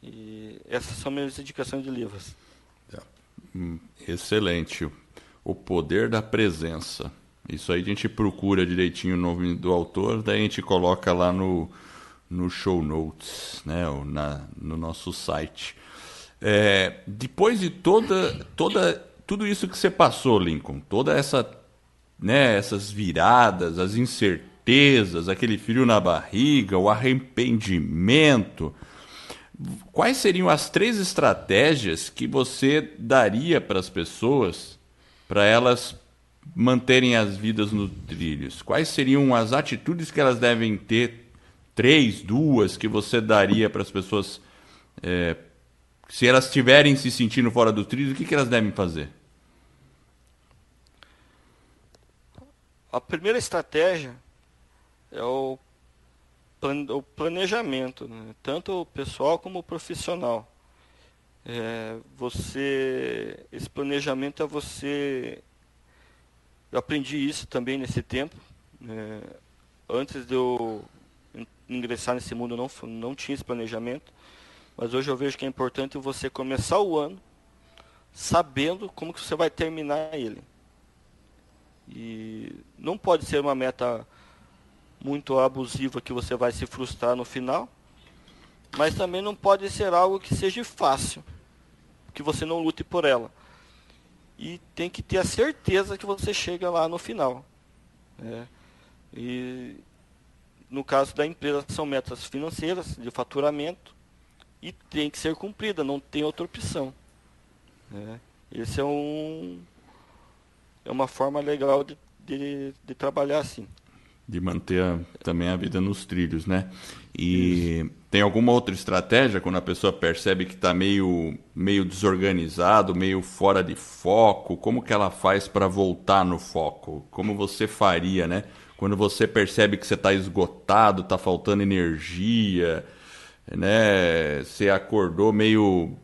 E essas são minhas indicações de livros. Excelente. O Poder da Presença. Isso aí a gente procura direitinho o nome do autor, daí a gente coloca lá no show notes, né, ou no nosso site. Depois de tudo isso que você passou, Lincoln, toda essas viradas, as incertezas, aquele frio na barriga, o arrependimento, quais seriam as 3 estratégias que você daria para as pessoas, para elas manterem as vidas nos trilhos? Quais seriam as atitudes que elas devem ter? 3, 2 que você daria para as pessoas, se elas estiverem se sentindo fora do trilho, o que elas devem fazer? A primeira estratégia é o planejamento, né? Tanto o pessoal como o profissional. Esse planejamento eu aprendi isso também nesse tempo. Antes de eu ingressar nesse mundo eu não tinha esse planejamento, mas hoje eu vejo que é importante você começar o ano sabendo como que você vai terminar ele. E não pode ser uma meta muito abusiva que você vai se frustrar no final, mas também não pode ser algo que seja fácil, que você não lute por ela. E tem que ter a certeza que você chega lá no final, né? E no caso da empresa são metas financeiras, de faturamento, e tem que ser cumprida, não tem outra opção, né? Esse é uma forma legal de trabalhar assim. De manter também a vida nos trilhos, né? E Isso. tem alguma outra estratégia quando a pessoa percebe que está meio desorganizado, meio fora de foco? Como que ela faz para voltar no foco? Como você faria, né? Quando você percebe que você está esgotado, está faltando energia, né? Você acordou meio...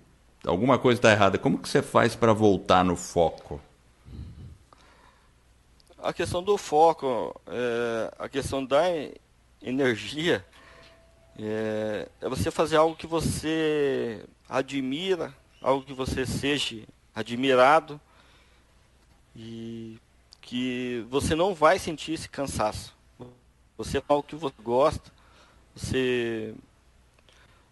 Alguma coisa está errada. Como que você faz para voltar no foco? A questão do foco, a questão da energia, é você fazer algo que você admira, algo que você seja admirado e que você não vai sentir esse cansaço. Você é algo que você gosta, você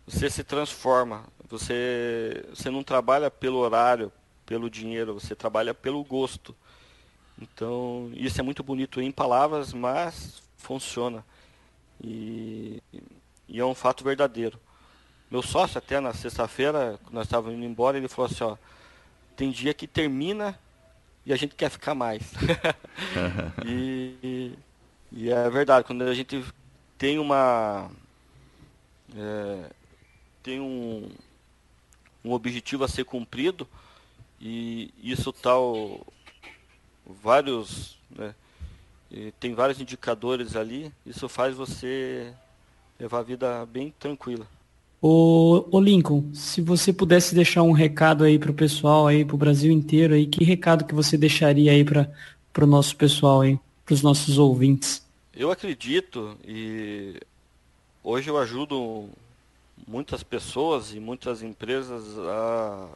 se transforma, você não trabalha pelo horário, pelo dinheiro, você trabalha pelo gosto. Então, isso é muito bonito em palavras, mas funciona. E é um fato verdadeiro. Meu sócio, até na sexta-feira, quando nós estávamos indo embora, ele falou assim, ó, tem dia que termina e a gente quer ficar mais. E é verdade, quando a gente tem tem um objetivo a ser cumprido, e isso tal vários, né, e tem vários indicadores ali, isso faz você levar a vida bem tranquila. Ô Lincoln, se você pudesse deixar um recado aí pro pessoal aí, pro Brasil inteiro aí, que recado que você deixaria aí pro nosso pessoal aí, pros nossos ouvintes? Eu acredito, e hoje eu ajudo muitas pessoas e muitas empresas a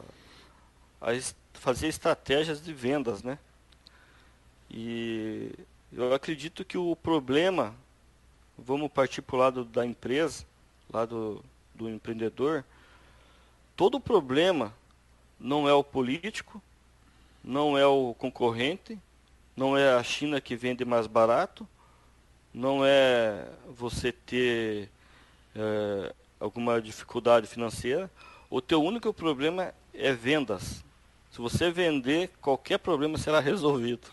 fazer estratégias de vendas, né? E eu acredito que o problema, vamos partir para o lado da empresa, lado do empreendedor, todo problema não é o político, não é o concorrente, não é a China que vende mais barato, não é você ter alguma dificuldade financeira. O teu único problema é vendas. Se você vender, qualquer problema será resolvido.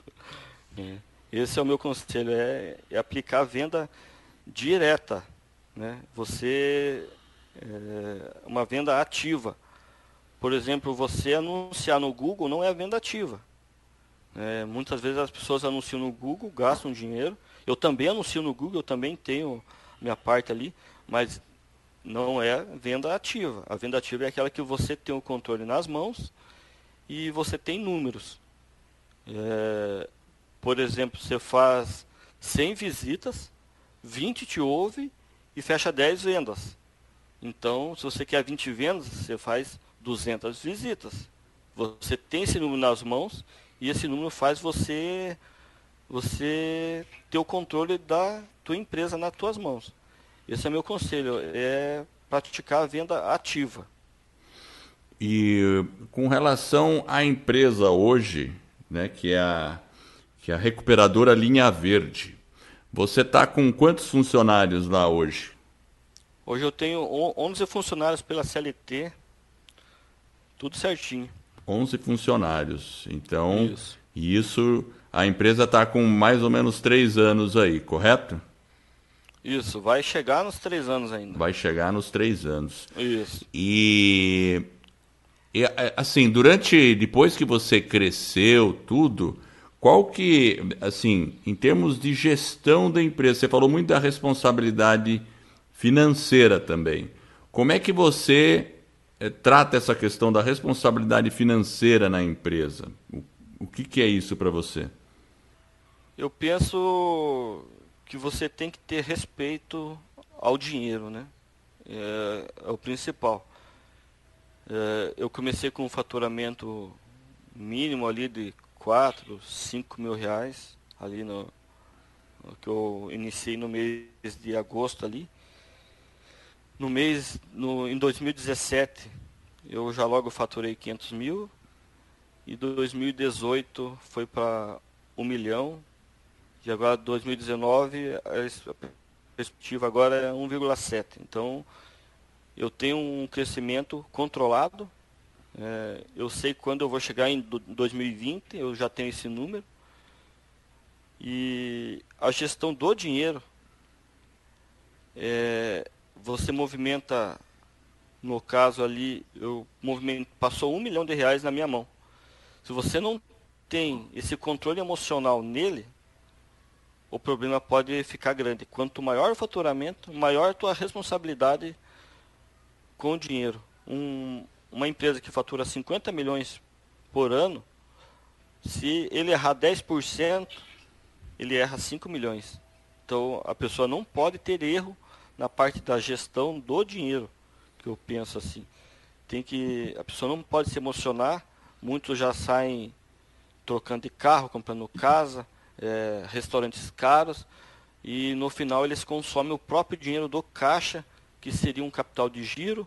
Esse é o meu conselho, é aplicar a venda direta, né? Uma venda ativa. Por exemplo, você anunciar no Google não é venda ativa. Muitas vezes as pessoas anunciam no Google, gastam dinheiro. Eu também anuncio no Google, eu também tenho minha parte ali, mas não é venda ativa. A venda ativa é aquela que você tem o controle nas mãos e você tem números. Por exemplo, você faz 100 visitas, 20 te ouve e fecha 10 vendas. Então, se você quer 20 vendas, você faz 200 visitas. Você tem esse número nas mãos e esse número faz você ter o controle da tua empresa nas tuas mãos. Esse é meu conselho, é praticar a venda ativa. E com relação à empresa hoje, né, que é a recuperadora Linha Verde, você está com quantos funcionários lá hoje? Hoje eu tenho 11 funcionários pela CLT, tudo certinho. 11 funcionários. Então, Isso. A empresa está com mais ou menos 3 anos aí, correto? Isso, vai chegar nos 3 anos ainda. Vai chegar nos 3 anos. Isso. E assim, depois que você cresceu, tudo, qual que, assim, em termos de gestão da empresa, você falou muito da responsabilidade financeira também. Como é que você trata essa questão da responsabilidade financeira na empresa? O que é isso para você? Eu penso que você tem que ter respeito ao dinheiro, né? É o principal. Eu comecei com um faturamento mínimo ali de 4, 5 mil reais, ali no que eu iniciei no mês de agosto ali. Em 2017, eu já logo faturei 500 mil, e 2018 foi para 1 milhão, e agora 2019, a perspectiva agora é 1,7. Então, eu tenho um crescimento controlado. Eu sei quando eu vou chegar em 2020, eu já tenho esse número. E a gestão do dinheiro, você movimenta, no caso ali, passou 1 milhão de reais na minha mão. Se você não tem esse controle emocional nele, o problema pode ficar grande. Quanto maior o faturamento, maior a tua responsabilidade com o dinheiro. Uma empresa que fatura 50 milhões por ano, se ele errar 10%, ele erra 5 milhões. Então, a pessoa não pode ter erro na parte da gestão do dinheiro, que eu penso assim. A pessoa não pode se emocionar. Muitos já saem trocando de carro, comprando casa, restaurantes caros, e no final eles consomem o próprio dinheiro do caixa, que seria um capital de giro,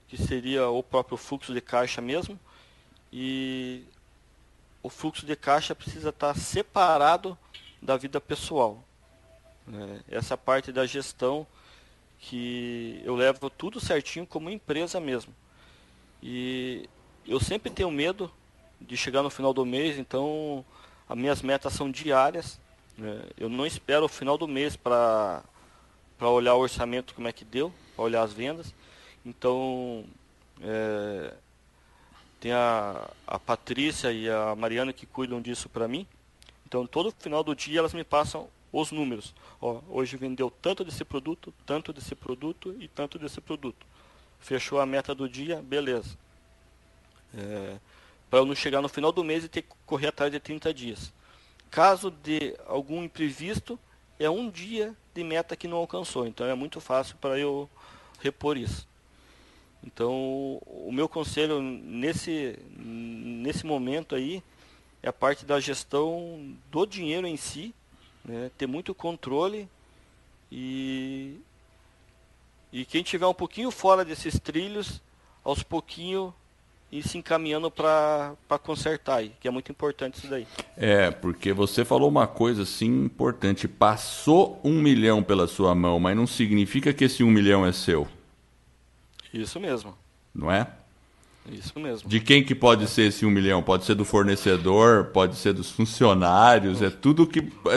que seria o próprio fluxo de caixa mesmo, e o fluxo de caixa precisa estar separado da vida pessoal. Essa parte da gestão que eu levo tudo certinho como empresa mesmo. E eu sempre tenho medo de chegar no final do mês, então as minhas metas são diárias. Eu não espero o final do mês para olhar o orçamento, como é que deu, para olhar as vendas. Então, tem a Patrícia e a Mariana que cuidam disso para mim. Então, todo final do dia elas me passam os números. Hoje vendeu tanto desse produto e tanto desse produto. Fechou a meta do dia, beleza. Para eu não chegar no final do mês e ter que correr atrás de 30 dias. Caso de algum imprevisto, é um dia de meta que não alcançou. Então, é muito fácil para eu repor isso. Então, o meu conselho nesse momento aí é a parte da gestão do dinheiro em si, né? Ter muito controle e quem tiver um pouquinho fora desses trilhos, aos pouquinhos ir se encaminhando para consertar aí, que é muito importante isso daí. Porque você falou uma coisa assim importante, passou 1 milhão pela sua mão, mas não significa que esse 1 milhão é seu. Isso mesmo. Não é? Isso mesmo. De quem que pode ser esse 1 milhão? Pode ser do fornecedor, pode ser dos funcionários,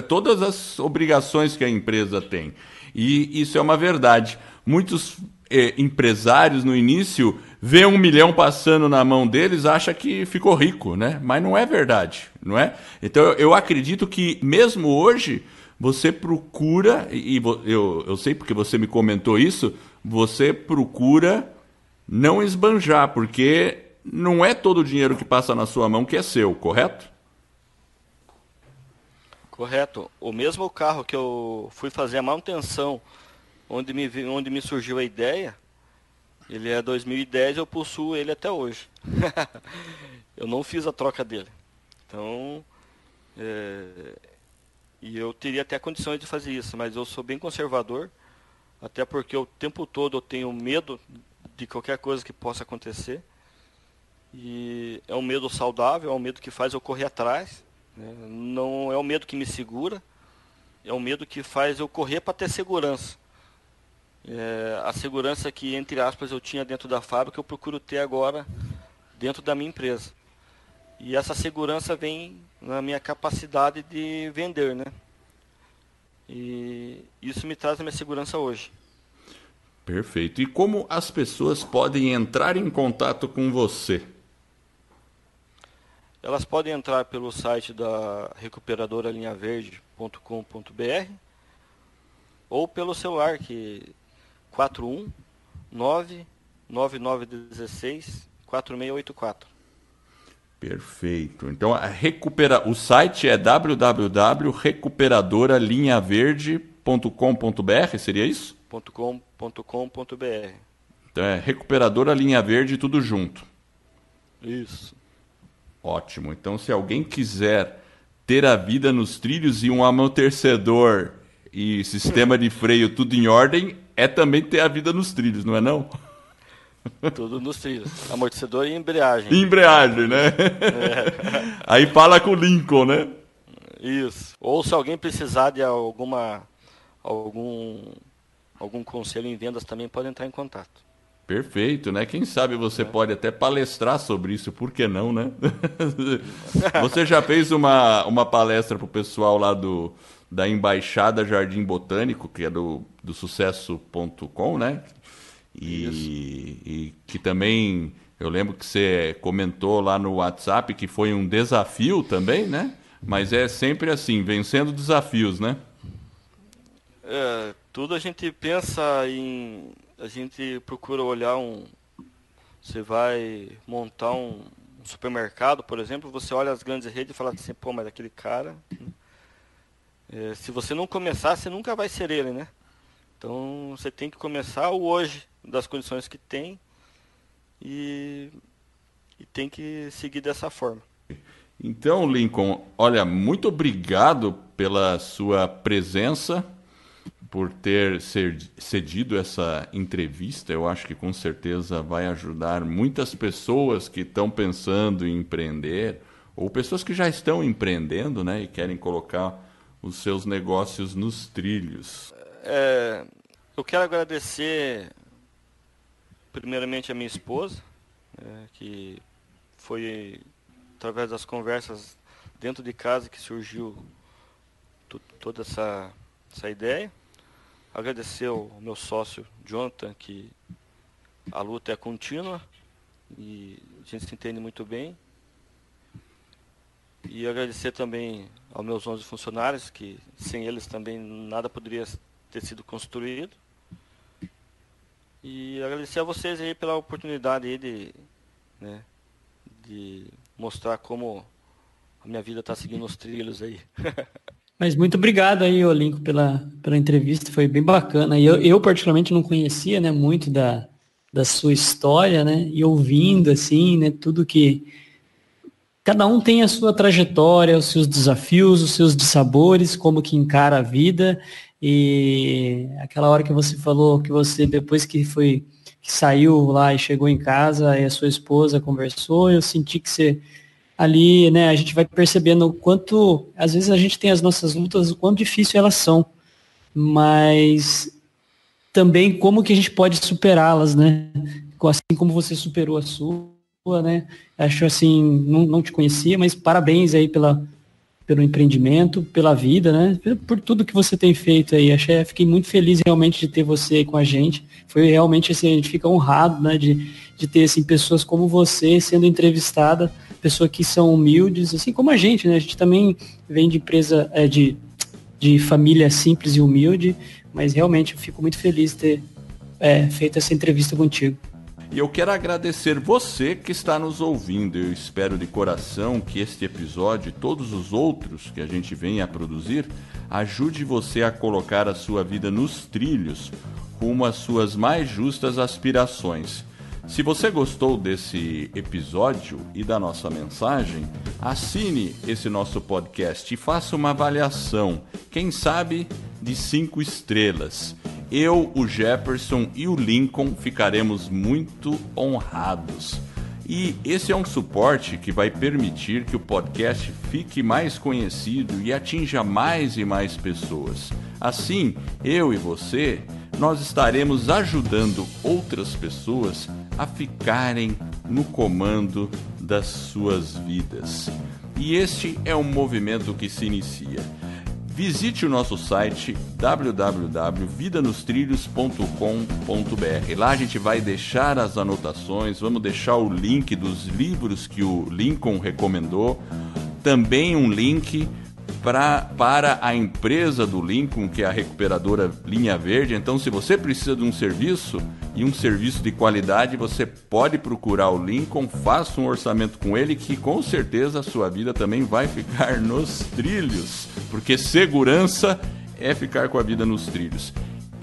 todas as obrigações que a empresa tem. E isso é uma verdade. Muitos empresários no início vê 1 milhão passando na mão deles, acha que ficou rico, né? Mas não é verdade, não é? Então eu acredito que mesmo hoje você procura, e eu sei porque você me comentou isso, você procura não esbanjar, porque não é todo o dinheiro que passa na sua mão que é seu, correto? Correto. O mesmo carro que eu fui fazer a manutenção, onde me surgiu a ideia, ele é 2010, eu possuo ele até hoje. Eu não fiz a troca dele. Então, e eu teria até condições de fazer isso, mas eu sou bem conservador, até porque o tempo todo eu tenho medo de qualquer coisa que possa acontecer. E é um medo saudável, é um medo que faz eu correr atrás, né? Não é um medo que me segura, é um medo que faz eu correr para ter segurança. A segurança que, entre aspas, eu tinha dentro da fábrica, eu procuro ter agora dentro da minha empresa. E essa segurança vem na minha capacidade de vender, né? E isso me traz a minha segurança hoje. Perfeito. E como as pessoas podem entrar em contato com você? Elas podem entrar pelo site da recuperadoralinhaverde.com.br ou pelo celular, que 419-9916-4684. Perfeito. Então, o site é www.recuperadoralinhaverde.com.br, seria isso? Então é Recuperadora Linha Verde, tudo junto. Isso. Ótimo. Então, se alguém quiser ter a vida nos trilhos e um amortecedor e sistema de freio tudo em ordem, é também ter a vida nos trilhos, não é não? Tudo nos trilhos. Amortecedor e embreagem. Embreagem, né? É. Aí fala com o Lincoln, né? Isso. Ou se alguém precisar de algum conselho em vendas também, pode entrar em contato. Perfeito, né? Quem sabe você pode até palestrar sobre isso, por que não, né? Você já fez uma palestra para o pessoal lá da Embaixada Jardim Botânico, que é do sucesso.com, né? E que também, eu lembro que você comentou lá no WhatsApp que foi um desafio também, né? Mas é sempre assim, vencendo desafios, né? Tudo a gente pensa em... A gente procura olhar Você vai montar um supermercado, por exemplo, você olha as grandes redes e fala assim, pô, mas aquele cara... se você não começar, você nunca vai ser ele, né? Então, você tem que começar o hoje, das condições que tem, e tem que seguir dessa forma. Então, Lincoln, olha, muito obrigado pela sua presença, por ter cedido essa entrevista. Eu acho que com certeza vai ajudar muitas pessoas que estão pensando em empreender, ou pessoas que já estão empreendendo, né, e querem colocar os seus negócios nos trilhos. Eu quero agradecer primeiramente a minha esposa, que foi através das conversas dentro de casa que surgiu toda essa ideia. Agradecer ao meu sócio Jonathan, que a luta é contínua e a gente se entende muito bem. E agradecer também aos meus 11 funcionários, que sem eles também nada poderia ter sido construído. E agradecer a vocês aí pela oportunidade aí de mostrar como a minha vida está seguindo os trilhos aí. Mas muito obrigado aí, Lincoln, pela entrevista, foi bem bacana. E eu particularmente não conhecia, né, muito da sua história, né, e ouvindo, assim, né, tudo que... Cada um tem a sua trajetória, os seus desafios, os seus dissabores, como que encara a vida. E aquela hora que você falou que você, depois que saiu lá e chegou em casa e a sua esposa conversou, eu senti que você... Ali, né, a gente vai percebendo o quanto, às vezes a gente tem as nossas lutas, o quanto difícil elas são, mas também como que a gente pode superá-las, né, assim como você superou a sua, né, acho assim, não te conhecia, mas parabéns aí pelo empreendimento, pela vida, né, por tudo que você tem feito aí, fiquei muito feliz realmente de ter você aí com a gente, foi realmente assim, a gente fica honrado, né, de ter assim, pessoas como você sendo entrevistada, pessoas que são humildes, assim como a gente, né? A gente também vem de empresa, de família simples e humilde, mas realmente eu fico muito feliz de ter feito essa entrevista contigo. E eu quero agradecer você que está nos ouvindo. Eu espero de coração que este episódio e todos os outros que a gente vem a produzir ajude você a colocar a sua vida nos trilhos rumo às suas mais justas aspirações. Se você gostou desse episódio e da nossa mensagem, assine esse nosso podcast e faça uma avaliação, quem sabe de 5 estrelas. Eu, o Jefferson e o Lincoln ficaremos muito honrados. E esse é um suporte que vai permitir que o podcast fique mais conhecido e atinja mais e mais pessoas. Assim, eu e você, nós estaremos ajudando outras pessoas a ficarem no comando das suas vidas. E este é um movimento que se inicia. Visite o nosso site www.vidanostrilhos.com.br. Lá a gente vai deixar as anotações, vamos deixar o link dos livros que o Lincoln recomendou, também um link para a empresa do Lincoln, que é a Recuperadora Linha Verde. Então, se você precisa de um serviço e um serviço de qualidade, você pode procurar o Lincoln, faça um orçamento com ele, que com certeza a sua vida também vai ficar nos trilhos, porque segurança é ficar com a vida nos trilhos.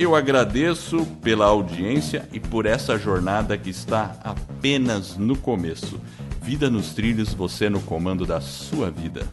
Eu agradeço pela audiência e por essa jornada que está apenas no começo. Vida nos trilhos, você no comando da sua vida.